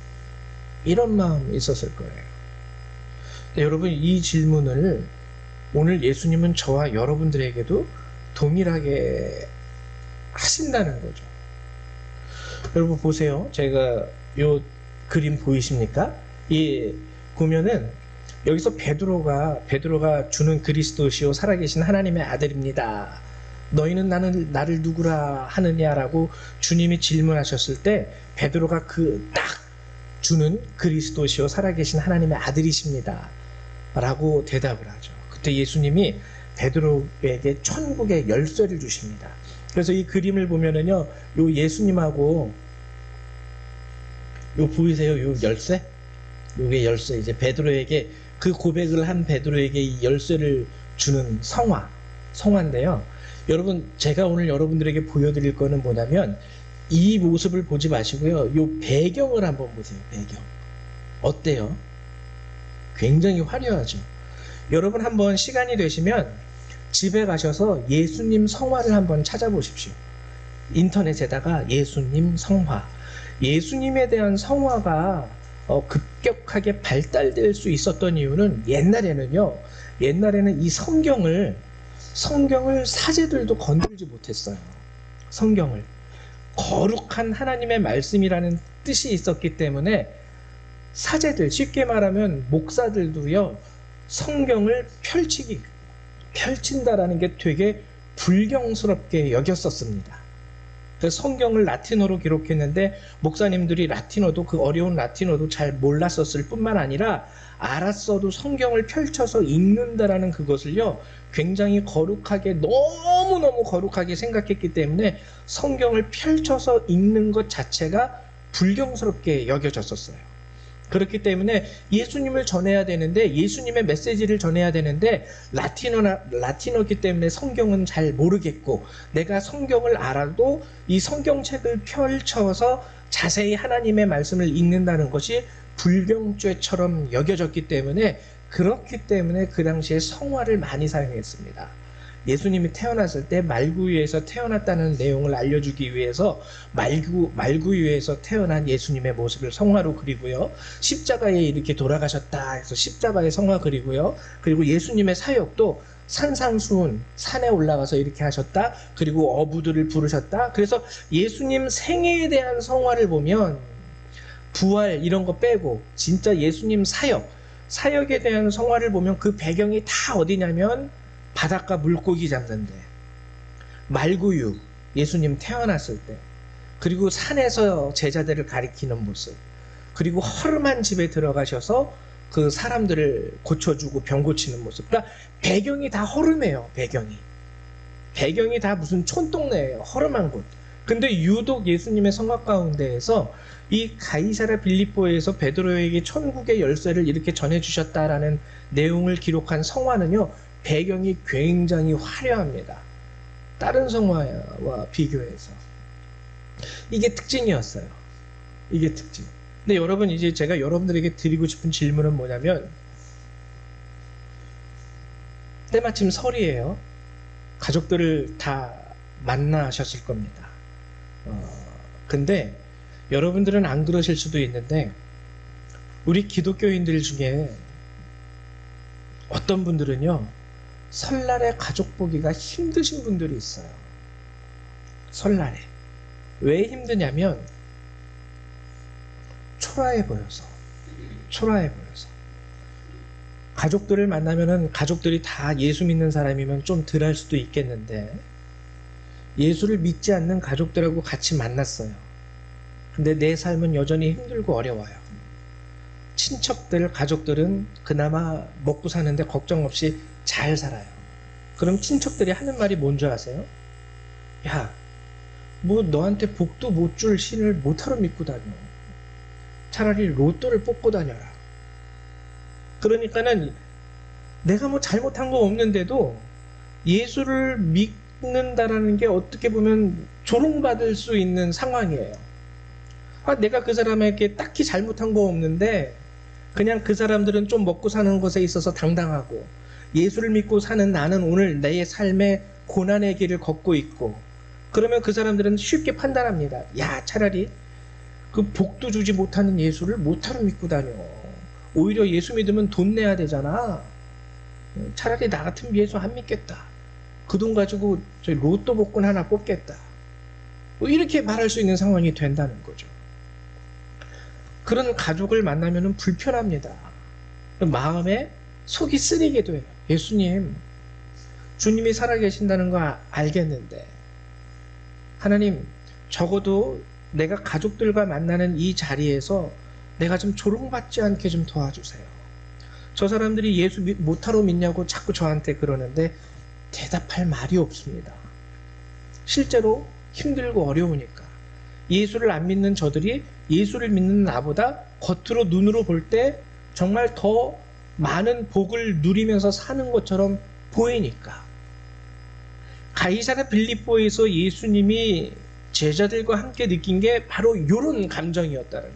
이런 마음이 있었을 거예요. 여러분, 이 질문을 오늘 예수님은 저와 여러분들에게도 동일하게 하신다는 거죠. 여러분 보세요. 제가 요 그림 보이십니까? 보면은 여기서 베드로가 주는 그리스도시요 살아계신 하나님의 아들입니다. 너희는 나를 누구라 하느냐라고 주님이 질문하셨을 때 베드로가 딱 주는 그리스도시요 살아계신 하나님의 아들이십니다 라고 대답을 하죠. 그때 예수님이 베드로에게 천국의 열쇠를 주십니다. 그래서 이 그림을 보면은요, 요 예수님하고 요 보이세요? 요 열쇠? 요게 열쇠. 이제 베드로에게, 그 고백을 한 베드로에게 이 열쇠를 주는 성화인데요. 여러분, 제가 오늘 여러분들에게 보여드릴 거는 뭐냐면 이 모습을 보지 마시고요, 요 배경을 한번 보세요. 배경 어때요? 굉장히 화려하죠. 여러분, 한번 시간이 되시면 집에 가셔서 예수님 성화를 한번 찾아보십시오. 인터넷에다가 예수님 성화. 예수님에 대한 성화가 급격하게 발달될 수 있었던 이유는 옛날에는 이 성경을 사제들도 건들지 못했어요. 성경을 거룩한 하나님의 말씀이라는 뜻이 있었기 때문에 사제들, 쉽게 말하면 목사들도요, 성경을 펼친다라는 게 되게 불경스럽게 여겼었습니다. 그래서 성경을 라틴어로 기록했는데 목사님들이 그 어려운 라틴어도 잘 몰랐었을 뿐만 아니라 알았어도 성경을 펼쳐서 읽는다라는 그것을요, 굉장히 거룩하게, 너무너무 거룩하게 생각했기 때문에 성경을 펼쳐서 읽는 것 자체가 불경스럽게 여겨졌었어요. 그렇기 때문에 예수님을 전해야 되는데, 예수님의 메시지를 전해야 되는데 라틴어기 때문에 성경은 잘 모르겠고, 내가 성경을 알아도 이 성경책을 펼쳐서 자세히 하나님의 말씀을 읽는다는 것이 불경죄처럼 여겨졌기 때문에, 그렇기 때문에 그 당시에 성화를 많이 사용했습니다. 예수님이 태어났을 때 말구유에서 태어났다는 내용을 알려주기 위해서 말구유에서 태어난 예수님의 모습을 성화로 그리고요, 십자가에 이렇게 돌아가셨다 해서 십자가에 성화 그리고요, 그리고 예수님의 사역도 산상수훈, 산에 올라가서 이렇게 하셨다, 그리고 어부들을 부르셨다. 그래서 예수님 생애에 대한 성화를 보면 부활 이런 거 빼고 진짜 예수님 사역, 사역에 대한 성화를 보면 그 배경이 다 어디냐면 바닷가 물고기 잡는데, 말구유, 예수님 태어났을 때, 그리고 산에서 제자들을 가리키는 모습, 그리고 허름한 집에 들어가셔서 그 사람들을 고쳐주고 병 고치는 모습. 그러니까 배경이 다 허름해요. 배경이 다 무슨 촌동네예요. 허름한 곳. 근데 유독 예수님의 성화 가운데에서 이 가이사랴 빌립보에서 베드로에게 천국의 열쇠를 이렇게 전해주셨다라는 내용을 기록한 성화는요, 배경이 굉장히 화려합니다. 다른 성화와 비교해서. 이게 특징이었어요. 이게 특징. 근데 여러분, 이제 제가 여러분들에게 드리고 싶은 질문은 뭐냐면, 때마침 설이에요. 가족들을 다 만나셨을 겁니다. 근데 여러분들은 안 그러실 수도 있는데, 우리 기독교인들 중에 어떤 분들은요, 설날에 가족 보기가 힘드신 분들이 있어요. 설날에. 왜 힘드냐면 초라해 보여서. 가족들을 만나면은, 가족들이 다 예수 믿는 사람이면 좀 덜할 수도 있겠는데, 예수를 믿지 않는 가족들하고 같이 만났어요. 근데 내 삶은 여전히 힘들고 어려워요. 친척들, 가족들은 그나마 먹고 사는데 걱정 없이 잘 살아요. 그럼 친척들이 하는 말이 뭔지 아세요? 야, 뭐 너한테 복도 못 줄 신을 못하러 믿고 다녀. 차라리 로또를 뽑고 다녀라. 그러니까는 내가 뭐 잘못한 거 없는데도 예수를 믿는다라는 게 어떻게 보면 조롱받을 수 있는 상황이에요. 내가 그 사람에게 딱히 잘못한 거 없는데 그냥 그 사람들은 좀 먹고 사는 것에 있어서 당당하고, 예수를 믿고 사는 나는 오늘 내 삶의 고난의 길을 걷고 있고, 그러면 그 사람들은 쉽게 판단합니다. 야, 차라리 그 복도 주지 못하는 예수를 못하러 믿고 다녀. 오히려 예수 믿으면 돈 내야 되잖아. 차라리 나 같은 예수 안 믿겠다. 그 돈 가지고 저 로또 복권 하나 뽑겠다. 뭐 이렇게 말할 수 있는 상황이 된다는 거죠. 그런 가족을 만나면 불편합니다. 마음에 속이 쓰리게 돼요. 예수님, 주님이 살아계신다는 거 알겠는데, 하나님, 적어도 내가 가족들과 만나는 이 자리에서 내가 좀 조롱받지 않게 좀 도와주세요. 저 사람들이 예수 못하러 믿냐고 자꾸 저한테 그러는데 대답할 말이 없습니다. 실제로 힘들고 어려우니까. 예수를 안 믿는 저들이 예수를 믿는 나보다 겉으로 눈으로 볼 때 정말 더 많은 복을 누리면서 사는 것처럼 보이니까. 가이사랴 빌립보에서 예수님이 제자들과 함께 느낀 게 바로 이런 감정이었다는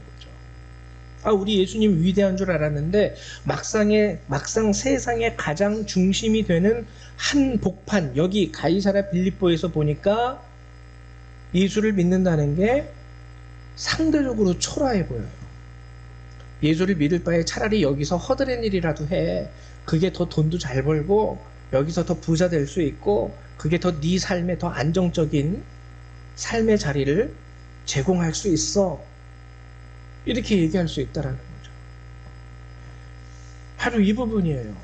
거죠. 우리 예수님 위대한 줄 알았는데 막상 세상의 가장 중심이 되는 한 복판, 여기 가이사랴 빌립보에서 보니까 예수를 믿는다는 게 상대적으로 초라해 보여요. 예수를 믿을 바에 차라리 여기서 허드렛 일이라도 해. 그게 더 돈도 잘 벌고 여기서 더 부자 될 수 있고 그게 더 네 삶에 더 안정적인 삶의 자리를 제공할 수 있어. 이렇게 얘기할 수 있다라는 거죠. 바로 이 부분이에요.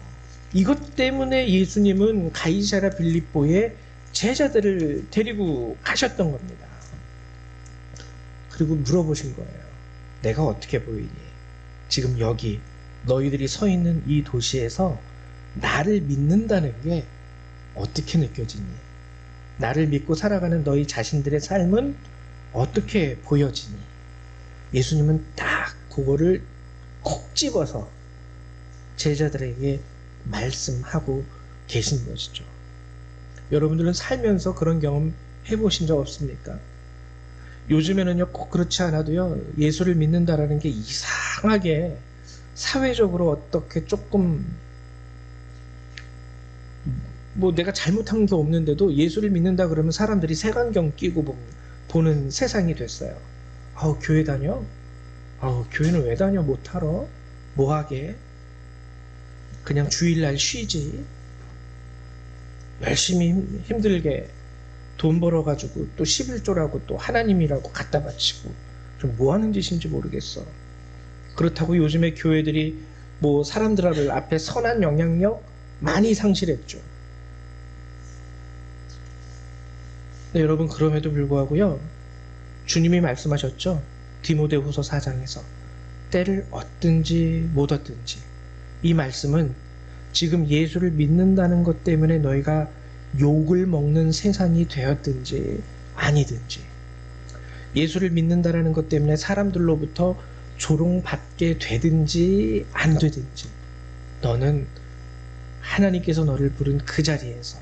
이것 때문에 예수님은 가이사랴 빌립보에 제자들을 데리고 가셨던 겁니다. 그리고 물어보신 거예요. 내가 어떻게 보이니? 지금 여기 너희들이 서 있는 이 도시에서 나를 믿는다는 게 어떻게 느껴지니? 나를 믿고 살아가는 너희 자신들의 삶은 어떻게 보여지니? 예수님은 딱 그거를 콕 집어서 제자들에게 말씀하고 계신 것이죠. 여러분들은 살면서 그런 경험 해보신 적 없습니까? 요즘에는요, 꼭 그렇지 않아도요, 예수를 믿는다라는 게 이상하게 사회적으로 어떻게 조금 뭐 내가 잘못한 게 없는데도 예수를 믿는다 그러면 사람들이 색안경 끼고 보는 세상이 됐어요. 교회 다녀? 교회는 왜 다녀? 못하러? 뭐하게? 그냥 주일날 쉬지. 열심히 힘들게 돈 벌어가지고 또 11조라고 또 하나님이라고 갖다 바치고 좀 뭐하는 짓인지 모르겠어. 그렇다고 요즘에 교회들이 뭐 사람들 앞에 선한 영향력 많이 상실했죠. 네, 여러분 그럼에도 불구하고요. 주님이 말씀하셨죠. 디모데후서 4장에서 때를 얻든지 못 얻든지 이 말씀은 지금 예수를 믿는다는 것 때문에 너희가 욕을 먹는 세상이 되었든지 아니든지 예수를 믿는다는 것 때문에 사람들로부터 조롱받게 되든지 안 되든지 너는 하나님께서 너를 부른 그 자리에서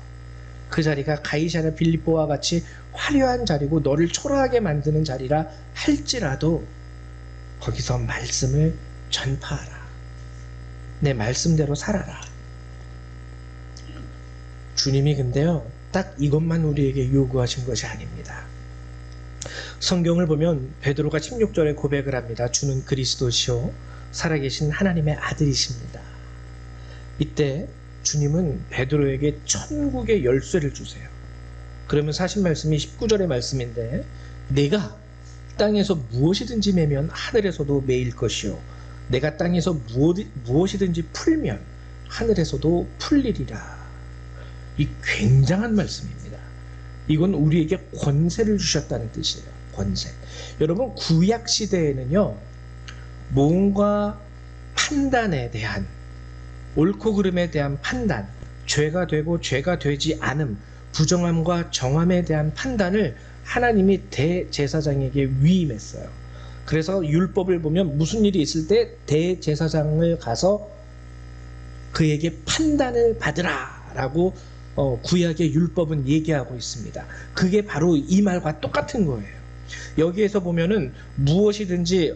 그 자리가 가이사랴 빌립보와 같이 화려한 자리고 너를 초라하게 만드는 자리라 할지라도 거기서 말씀을 전파하라. 내 말씀대로 살아라. 주님이 근데요 딱 이것만 우리에게 요구하신 것이 아닙니다. 성경을 보면 베드로가 16절에 고백을 합니다. 주는 그리스도시요 살아계신 하나님의 아들이십니다. 이때 주님은 베드로에게 천국의 열쇠를 주세요. 그러면 사신 말씀이 19절의 말씀인데 내가 땅에서 무엇이든지 매면 하늘에서도 매일 것이요 내가 땅에서 무엇이든지 풀면 하늘에서도 풀리리라. 이 굉장한 말씀입니다. 이건 우리에게 권세를 주셨다는 뜻이에요. 권세. 여러분 구약 시대에는요 뭔가 판단에 대한 옳고 그름에 대한 판단, 죄가 되고 죄가 되지 않음, 부정함과 정함에 대한 판단을 하나님이 대제사장에게 위임했어요. 그래서 율법을 보면 무슨 일이 있을 때 대제사장을 가서 그에게 판단을 받으라 라고 구약의 율법은 얘기하고 있습니다. 그게 바로 이 말과 똑같은 거예요. 여기에서 보면은 무엇이든지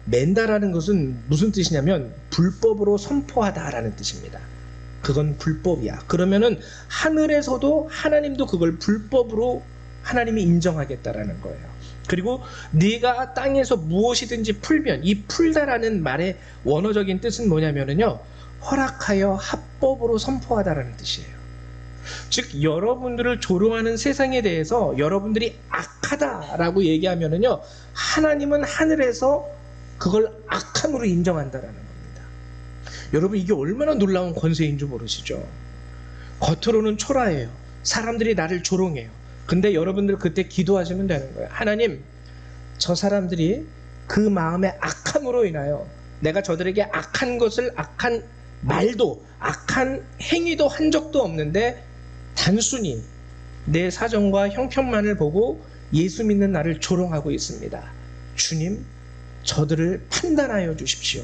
맨다라는 것은 무슨 뜻이냐면 불법으로 선포하다라는 뜻입니다. 그건 불법이야. 그러면은 하늘에서도 하나님도 그걸 불법으로 하나님이 인정하겠다라는 거예요. 그리고 네가 땅에서 무엇이든지 풀면 이 풀다라는 말의 원어적인 뜻은 뭐냐면은요 허락하여 합법으로 선포하다라는 뜻이에요. 즉 여러분들을 조롱하는 세상에 대해서 여러분들이 악하다라고 얘기하면은요 하나님은 하늘에서 그걸 악함으로 인정한다라는 겁니다. 여러분 이게 얼마나 놀라운 권세인 줄 모르시죠? 겉으로는 초라해요. 사람들이 나를 조롱해요. 근데 여러분들 그때 기도하시면 되는 거예요. 하나님, 저 사람들이 그 마음의 악함으로 인하여 내가 저들에게 악한 것을 악한 말도 악한 행위도 한 적도 없는데 단순히 내 사정과 형편만을 보고 예수 믿는 나를 조롱하고 있습니다. 주님, 저들을 판단하여 주십시오.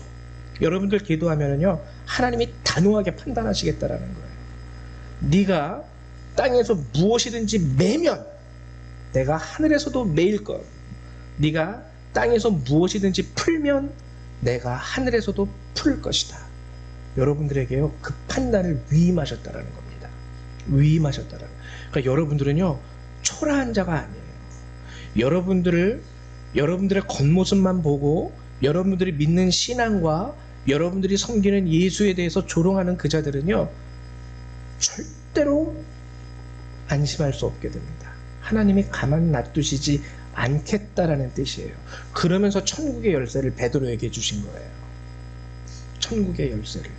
여러분들 기도하면요 하나님이 단호하게 판단하시겠다라는 거예요. 네가 땅에서 무엇이든지 매면 내가 하늘에서도 매일 것. 네가 땅에서 무엇이든지 풀면 내가 하늘에서도 풀 것이다. 여러분들에게요 그 판단을 위임하셨다라는 겁니다. 위임하셨다라는. 그러니까 여러분들은요 초라한 자가 아니에요. 여러분들의 겉모습만 보고 여러분들이 믿는 신앙과 여러분들이 섬기는 예수에 대해서 조롱하는 그 자들은요 절대로 안심할 수 없게 됩니다. 하나님이 가만 놔두시지 않겠다라는 뜻이에요. 그러면서 천국의 열쇠를 베드로에게 주신 거예요. 천국의 열쇠를.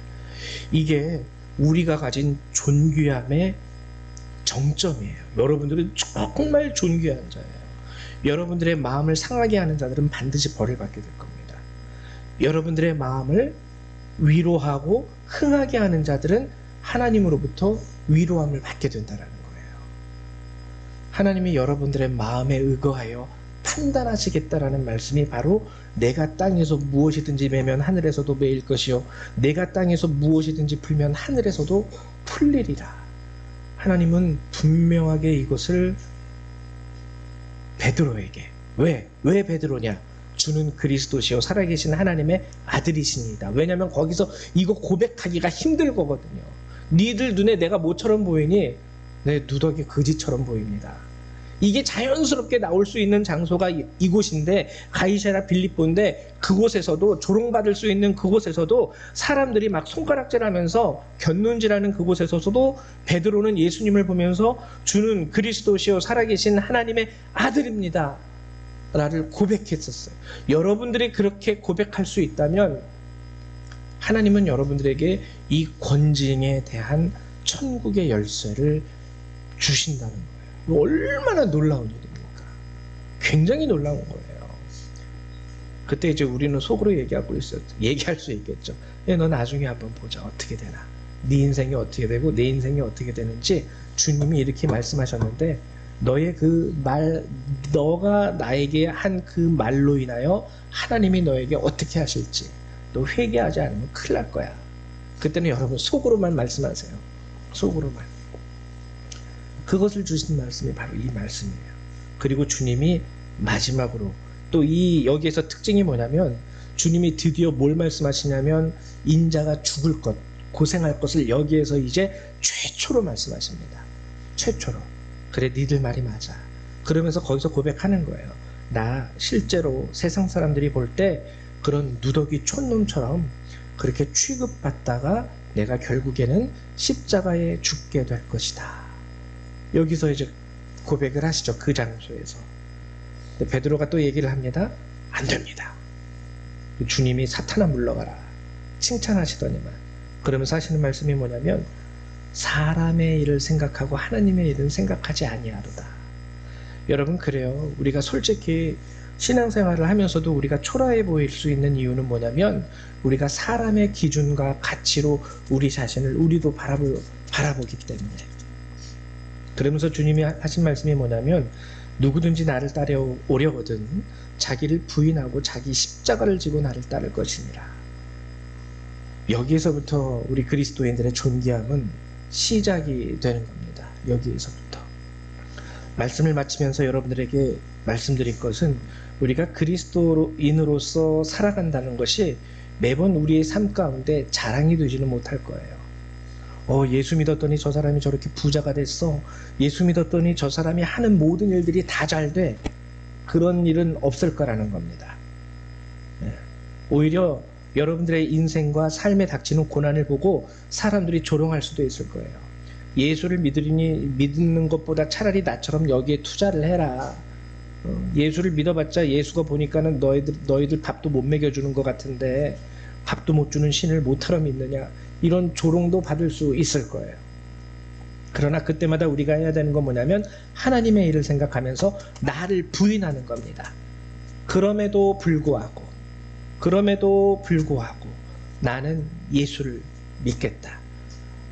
이게 우리가 가진 존귀함의 정점이에요. 여러분들은 정말 존귀한 자예요. 여러분들의 마음을 상하게 하는 자들은 반드시 벌을 받게 될 겁니다. 여러분들의 마음을 위로하고 흥하게 하는 자들은 하나님으로부터 위로함을 받게 된다는 거예요. 하나님이 여러분들의 마음에 의거하여 판단하시겠다라는 말씀이 바로 내가 땅에서 무엇이든지 매면 하늘에서도 매일 것이요 내가 땅에서 무엇이든지 풀면 하늘에서도 풀리리라. 하나님은 분명하게 이것을 베드로에게 왜 베드로냐? 주는 그리스도시요 살아계신 하나님의 아들이십니다. 왜냐하면 거기서 이거 고백하기가 힘들 거거든요. 니들 눈에 내가 뭐처럼 보이니? 내 누더기 거지처럼 보입니다. 이게 자연스럽게 나올 수 있는 장소가 이곳인데 가이사랴 빌립보인데 그곳에서도 조롱받을 수 있는 그곳에서도 사람들이 막 손가락질하면서 곁눈질하는 그곳에서도 베드로는 예수님을 보면서 주는 그리스도시요 살아계신 하나님의 아들입니다 라를 고백했었어요. 여러분들이 그렇게 고백할 수 있다면 하나님은 여러분들에게 이 권징에 대한 천국의 열쇠를 주신다는 거예요. 얼마나 놀라운 일입니까? 굉장히 놀라운 거예요. 그때 이제 우리는 속으로 얘기할 수 있겠죠. 너 나중에 한번 보자. 어떻게 되나. 네 인생이 어떻게 되고 내 인생이 어떻게 되는지 주님이 이렇게 말씀하셨는데, 너의 그 말, 너가 나에게 한 그 말로 인하여 하나님이 너에게 어떻게 하실지 너 회개하지 않으면 큰일 날 거야. 그때는 여러분 속으로만 말씀하세요. 속으로만. 그것을 주신 말씀이 바로 이 말씀이에요. 그리고 주님이 마지막으로 또 이 여기에서 특징이 뭐냐면, 주님이 드디어 뭘 말씀하시냐면 인자가 죽을 것, 고생할 것을 여기에서 이제 최초로 말씀하십니다. 최초로. 그래, 니들 말이 맞아. 그러면서 거기서 고백하는 거예요. 나 실제로 세상 사람들이 볼 때 그런 누더기 촌놈처럼 그렇게 취급받다가 내가 결국에는 십자가에 죽게 될 것이다. 여기서 이제 고백을 하시죠. 그 장소에서. 근데 베드로가 또 얘기를 합니다. 안 됩니다. 주님이 사탄아 물러가라 칭찬하시더니만, 그러면서 하시는 말씀이 뭐냐면, 사람의 일을 생각하고 하나님의 일은 생각하지 아니하로다. 여러분, 그래요. 우리가 솔직히 신앙생활을 하면서도 우리가 초라해 보일 수 있는 이유는 뭐냐면, 우리가 사람의 기준과 가치로 우리 자신을 우리도 바라보기 때문에. 그러면서 주님이 하신 말씀이 뭐냐면, 누구든지 나를 따라오려거든 자기를 부인하고 자기 십자가를 지고 나를 따를 것이니라. 여기에서부터 우리 그리스도인들의 존귀함은 시작이 되는 겁니다. 여기에서부터. 말씀을 마치면서 여러분들에게 말씀드릴 것은, 우리가 그리스도인으로서 살아간다는 것이 매번 우리의 삶 가운데 자랑이 되지는 못할 거예요. 예수 믿었더니 저 사람이 저렇게 부자가 됐어. 예수 믿었더니 저 사람이 하는 모든 일들이 다 잘 돼. 그런 일은 없을 거라는 겁니다. 오히려 여러분들의 인생과 삶에 닥치는 고난을 보고 사람들이 조롱할 수도 있을 거예요. 예수를 믿는 것보다 차라리 나처럼 여기에 투자를 해라. 예수를 믿어봤자 예수가 보니까는 너희들 밥도 못 먹여주는 것 같은데 밥도 못 주는 신을 못하러 믿느냐, 이런 조롱도 받을 수 있을 거예요. 그러나 그때마다 우리가 해야 되는 건 뭐냐면, 하나님의 일을 생각하면서 나를 부인하는 겁니다. 그럼에도 불구하고 나는 예수를 믿겠다.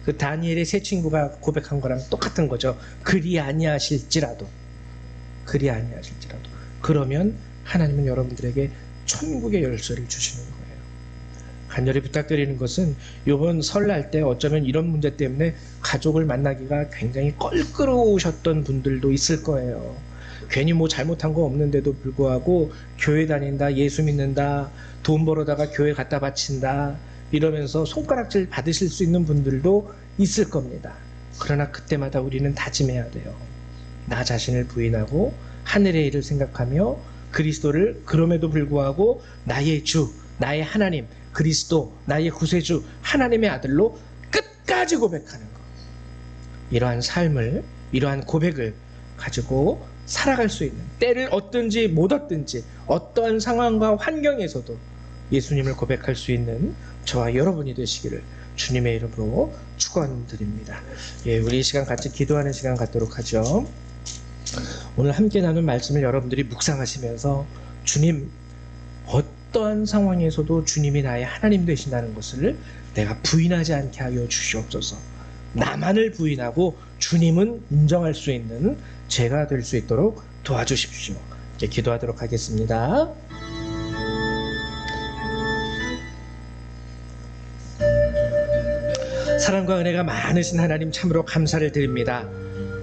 그 다니엘의 세 친구가 고백한 거랑 똑같은 거죠. 그리 아니하실지라도. 그러면 하나님은 여러분들에게 천국의 열쇠를 주시는 거예요. 간절히 부탁드리는 것은, 이번 설날 때 어쩌면 이런 문제 때문에 가족을 만나기가 굉장히 껄끄러우셨던 분들도 있을 거예요. 괜히 뭐 잘못한 거 없는데도 불구하고 교회 다닌다, 예수 믿는다, 돈 벌어다가 교회 갖다 바친다 이러면서 손가락질 받으실 수 있는 분들도 있을 겁니다. 그러나 그때마다 우리는 다짐해야 돼요. 나 자신을 부인하고 하늘의 일을 생각하며 그리스도를 그럼에도 불구하고 나의 주, 나의 하나님, 그리스도, 나의 구세주, 하나님의 아들로 끝까지 고백하는 것. 이러한 삶을, 이러한 고백을 가지고 살아갈 수 있는, 때를 얻든지 못 얻든지 어떠한 상황과 환경에서도 예수님을 고백할 수 있는 저와 여러분이 되시기를 주님의 이름으로 축원드립니다. 우리 이 시간 같이 기도하는 시간 갖도록 하죠. 오늘 함께 나눈 말씀을 여러분들이 묵상하시면서, 주님, 어떠한 상황에서도 주님이 나의 하나님 되신다는 것을 내가 부인하지 않게 하여 주시옵소서. 나만을 부인하고 주님은 인정할 수 있는 제가 될 수 있도록 도와주십시오. 이제 기도하도록 하겠습니다. 사랑과 은혜가 많으신 하나님, 참으로 감사를 드립니다.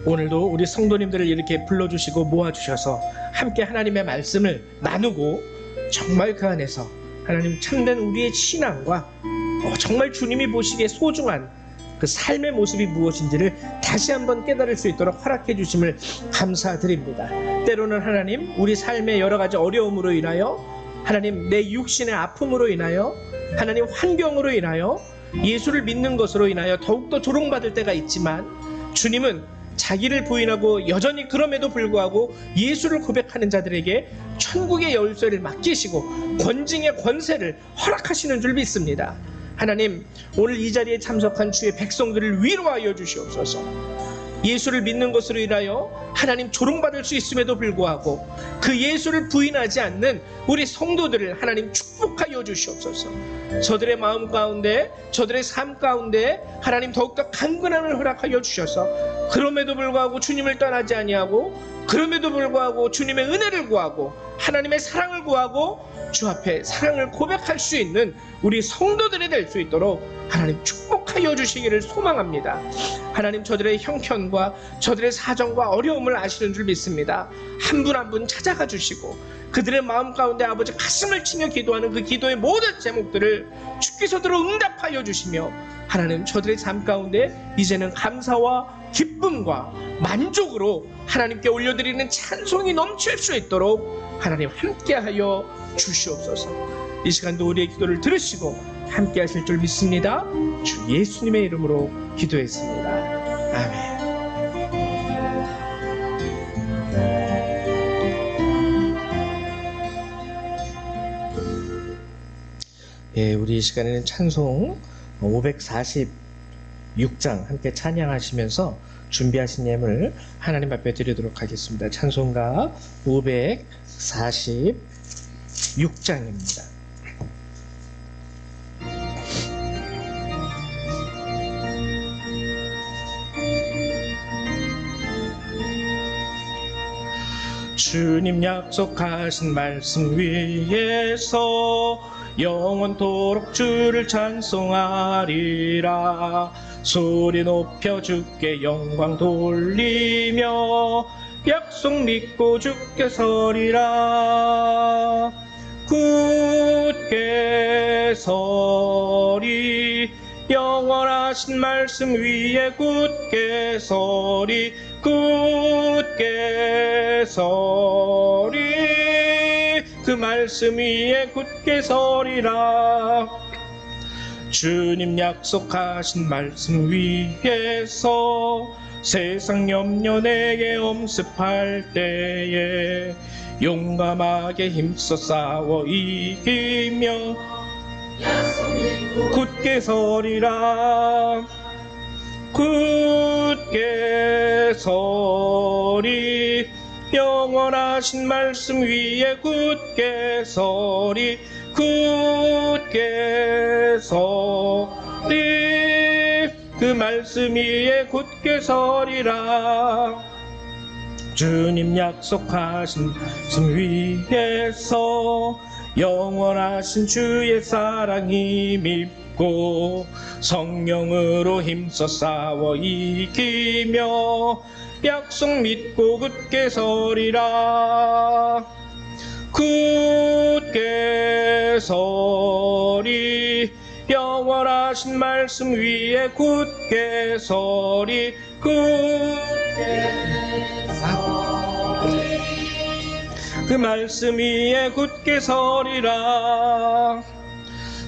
오늘도 우리 성도님들을 이렇게 불러주시고 모아주셔서 함께 하나님의 말씀을 나누고, 정말 그 안에서 하나님 참된 우리의 신앙과 정말 주님이 보시기에 소중한 그 삶의 모습이 무엇인지를 다시 한번 깨달을 수 있도록 허락해 주심을 감사드립니다. 때로는 하나님, 우리 삶의 여러 가지 어려움으로 인하여, 하나님 내 육신의 아픔으로 인하여, 하나님 환경으로 인하여, 예수를 믿는 것으로 인하여 더욱더 조롱받을 때가 있지만, 주님은 자기를 부인하고 여전히 그럼에도 불구하고 예수를 고백하는 자들에게 천국의 열쇠를 맡기시고 권징의 권세를 허락하시는 줄 믿습니다. 하나님, 오늘 이 자리에 참석한 주의 백성들을 위로하여 주시옵소서. 예수를 믿는 것으로 인하여 하나님 조롱받을 수 있음에도 불구하고 그 예수를 부인하지 않는 우리 성도들을 하나님 축복하여 주시옵소서. 저들의 마음 가운데, 저들의 삶 가운데 하나님 더욱더 강건함을 허락하여 주셔서 그럼에도 불구하고 주님을 떠나지 아니하고, 그럼에도 불구하고 주님의 은혜를 구하고 하나님의 사랑을 구하고 주 앞에 사랑을 고백할 수 있는 우리 성도들이 될 수 있도록 하나님 축복하여 주시기를 소망합니다. 하나님, 저들의 형편과 저들의 사정과 어려움을 아시는 줄 믿습니다. 한 분 한 분 찾아가 주시고 그들의 마음 가운데 아버지 가슴을 치며 기도하는 그 기도의 모든 제목들을 주께서들로 응답하여 주시며 하나님, 저들의 삶 가운데 이제는 감사와 기쁨과 만족으로 하나님께 올려드리는 찬송이 넘칠 수 있도록 하나님 함께하여 주시옵소서. 이 시간도 우리의 기도를 들으시고 함께 하실 줄 믿습니다. 주 예수님의 이름으로 기도했습니다. 아멘. 예, 우리 이 시간에는 찬송 546장 함께 찬양하시면서 준비하신 예물 하나님 앞에 드리도록 하겠습니다. 찬송가 546장입니다. 주님 약속하신 말씀 위에서 영원토록 주를 찬송하리라. 소리 높여 주께 영광 돌리며 약속 믿고 주께 서리라. 굳게 서리, 영원하신 말씀 위에 굳게 서리. 굳게 서리, 그 말씀 위에 굳게 서리라. 주님 약속하신 말씀 위에서 세상 염려 내게 엄습할 때에 용감하게 힘써 싸워 이기며 굳게 서리라. 굳게 서리, 영원하신 말씀 위에 굳게 서리. 굳게 서리, 그 말씀 위에 굳게 서리라. 주님 약속하신 말씀 위에서 영원하신 주의 사랑이 밉고 성령으로 힘써 싸워 이기며 약속 믿고 굳게 서리라. 굳게 서리, 영원하신 말씀 위에 굳게 서리. 굳게 서리, 그 말씀 위에 굳게 서리라.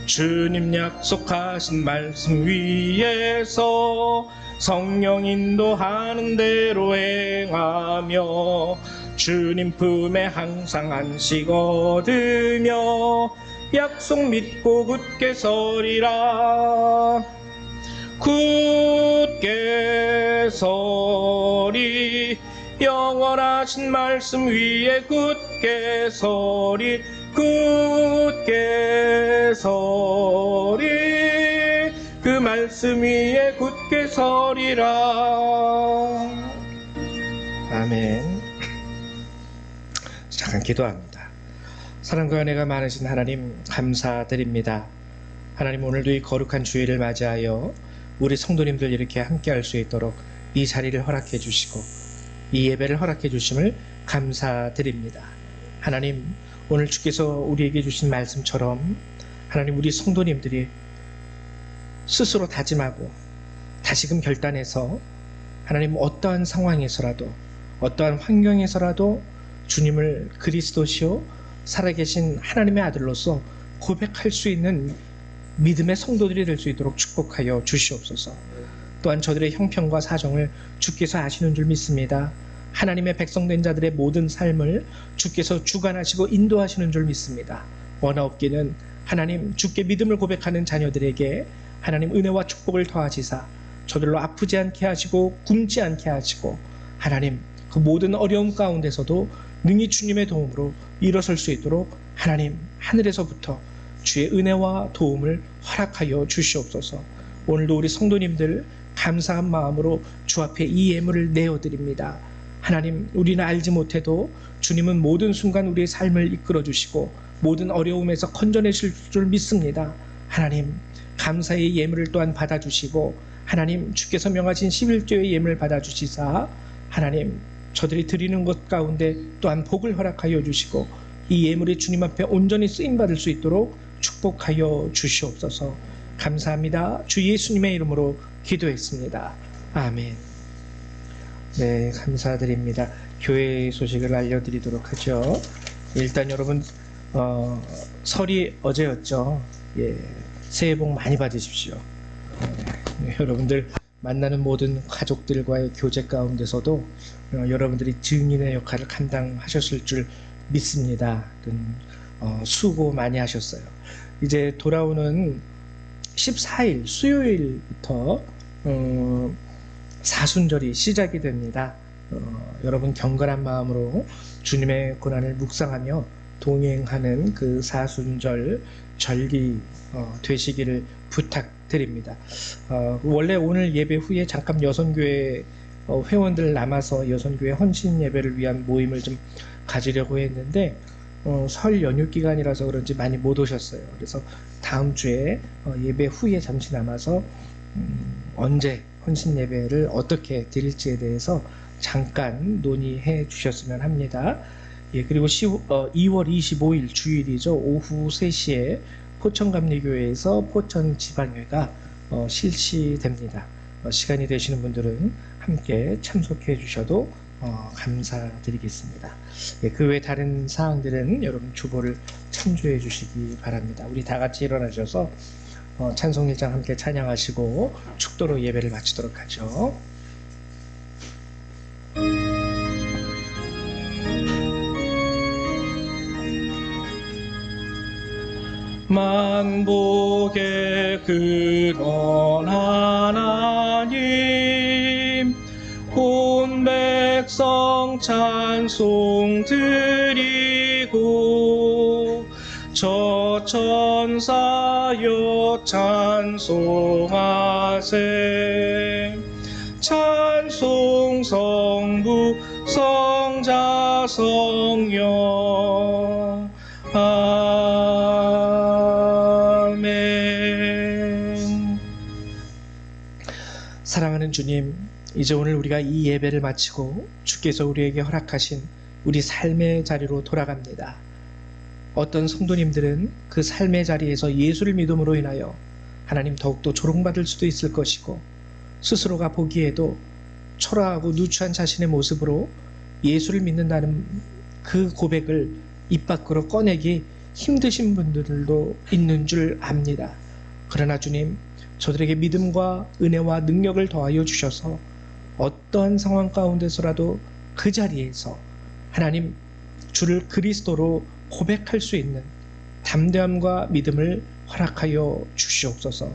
주님 약속하신 말씀 위에서 성령 인도하는 대로 행하며 주님 품에 항상 안식 얻으며 약속 믿고 굳게 서리라. 굳게 서리, 영원하신 말씀 위에 굳게 서리. 굳게 서리, 그 말씀 위에 굳게 서리라. 아멘. 잠깐 기도합니다. 사랑과 은혜가 많으신 하나님, 감사드립니다. 하나님, 오늘도 이 거룩한 주일을 맞이하여 우리 성도님들 이렇게 함께할 수 있도록 이 자리를 허락해 주시고 이 예배를 허락해 주심을 감사드립니다. 하나님, 오늘 주께서 우리에게 주신 말씀처럼 하나님, 우리 성도님들이 스스로 다짐하고 다시금 결단해서 하나님, 어떠한 상황에서라도 어떠한 환경에서라도 주님을 그리스도시요 살아계신 하나님의 아들로서 고백할 수 있는 믿음의 성도들이 될 수 있도록 축복하여 주시옵소서. 또한 저들의 형편과 사정을 주께서 아시는 줄 믿습니다. 하나님의 백성된 자들의 모든 삶을 주께서 주관하시고 인도하시는 줄 믿습니다. 원하옵기는 하나님 주께 믿음을 고백하는 자녀들에게 하나님 은혜와 축복을 더하시사 저들로 아프지 않게 하시고 굶지 않게 하시고 하나님 그 모든 어려움 가운데서도 능히 주님의 도움으로 일어설 수 있도록 하나님 하늘에서부터 주의 은혜와 도움을 허락하여 주시옵소서. 오늘도 우리 성도님들 감사한 마음으로 주 앞에 이 예물을 내어드립니다. 하나님 우리는 알지 못해도 주님은 모든 순간 우리의 삶을 이끌어 주시고 모든 어려움에서 건져내실 줄 믿습니다. 하나님 감사의 예물을 또한 받아주시고 하나님 주께서 명하신 11조의 예물을 받아주시사 하나님 저들이 드리는 것 가운데 또한 복을 허락하여 주시고 이 예물이 주님 앞에 온전히 쓰임받을 수 있도록 축복하여 주시옵소서. 감사합니다. 주 예수님의 이름으로 기도했습니다. 아멘. 네, 감사드립니다. 교회 소식을 알려드리도록 하죠. 일단 여러분 설이 어제였죠. 예, 새해 복 많이 받으십시오. 여러분들 만나는 모든 가족들과의 교제 가운데서도 여러분들이 증인의 역할을 감당하셨을 줄 믿습니다. 수고 많이 하셨어요. 이제 돌아오는 14일 수요일부터 사순절이 시작이 됩니다. 여러분 경건한 마음으로 주님의 고난을 묵상하며 동행하는 그 사순절 절기 되시기를 부탁드립니다. 원래 오늘 예배 후에 잠깐 여선교회 회원들 남아서 여선교회 헌신 예배를 위한 모임을 좀 가지려고 했는데 설 연휴 기간이라서 그런지 많이 못 오셨어요. 그래서 다음 주에 예배 후에 잠시 남아서 언제 헌신 예배를 어떻게 드릴지에 대해서 잠깐 논의해 주셨으면 합니다. 예, 그리고 2월 25일 주일이죠. 오후 3시에 포천감리교회에서 포천 지방회가 실시됩니다. 시간이 되시는 분들은 함께 참석해 주셔도 감사드리겠습니다. 예, 그 외 다른 사항들은 여러분 주보를 참조해 주시기 바랍니다. 우리 다 같이 일어나셔서 찬송 1장 함께 찬양하시고 축도로 예배를 마치도록 하죠. 만복의 근원 하나님 온 백성 찬송 드리고 저 천사여 찬송하세 찬송 성부 성자 성령 아멘. 사랑하는 주님, 이제 오늘 우리가 이 예배를 마치고 주께서 우리에게 허락하신 우리 삶의 자리로 돌아갑니다. 어떤 성도님들은 그 삶의 자리에서 예수를 믿음으로 인하여 하나님 더욱더 조롱받을 수도 있을 것이고 스스로가 보기에도 초라하고 누추한 자신의 모습으로 예수를 믿는다는 그 고백을 입 밖으로 꺼내기 힘드신 분들도 있는 줄 압니다. 그러나 주님, 저들에게 믿음과 은혜와 능력을 더하여 주셔서 어떠한 상황 가운데서라도 그 자리에서 하나님 주를 그리스도로 고백할 수 있는 담대함과 믿음을 허락하여 주시옵소서.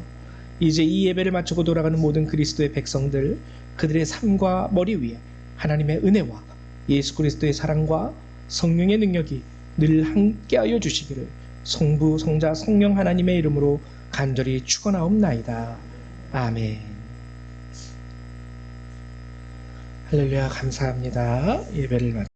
이제 이 예배를 마치고 돌아가는 모든 그리스도의 백성들, 그들의 삶과 머리 위에 하나님의 은혜와 예수 그리스도의 사랑과 성령의 능력이 늘 함께하여 주시기를 성부, 성자, 성령 하나님의 이름으로 간절히 축원하옵나이다. 아멘. 할렐루야. 감사합니다. 예배를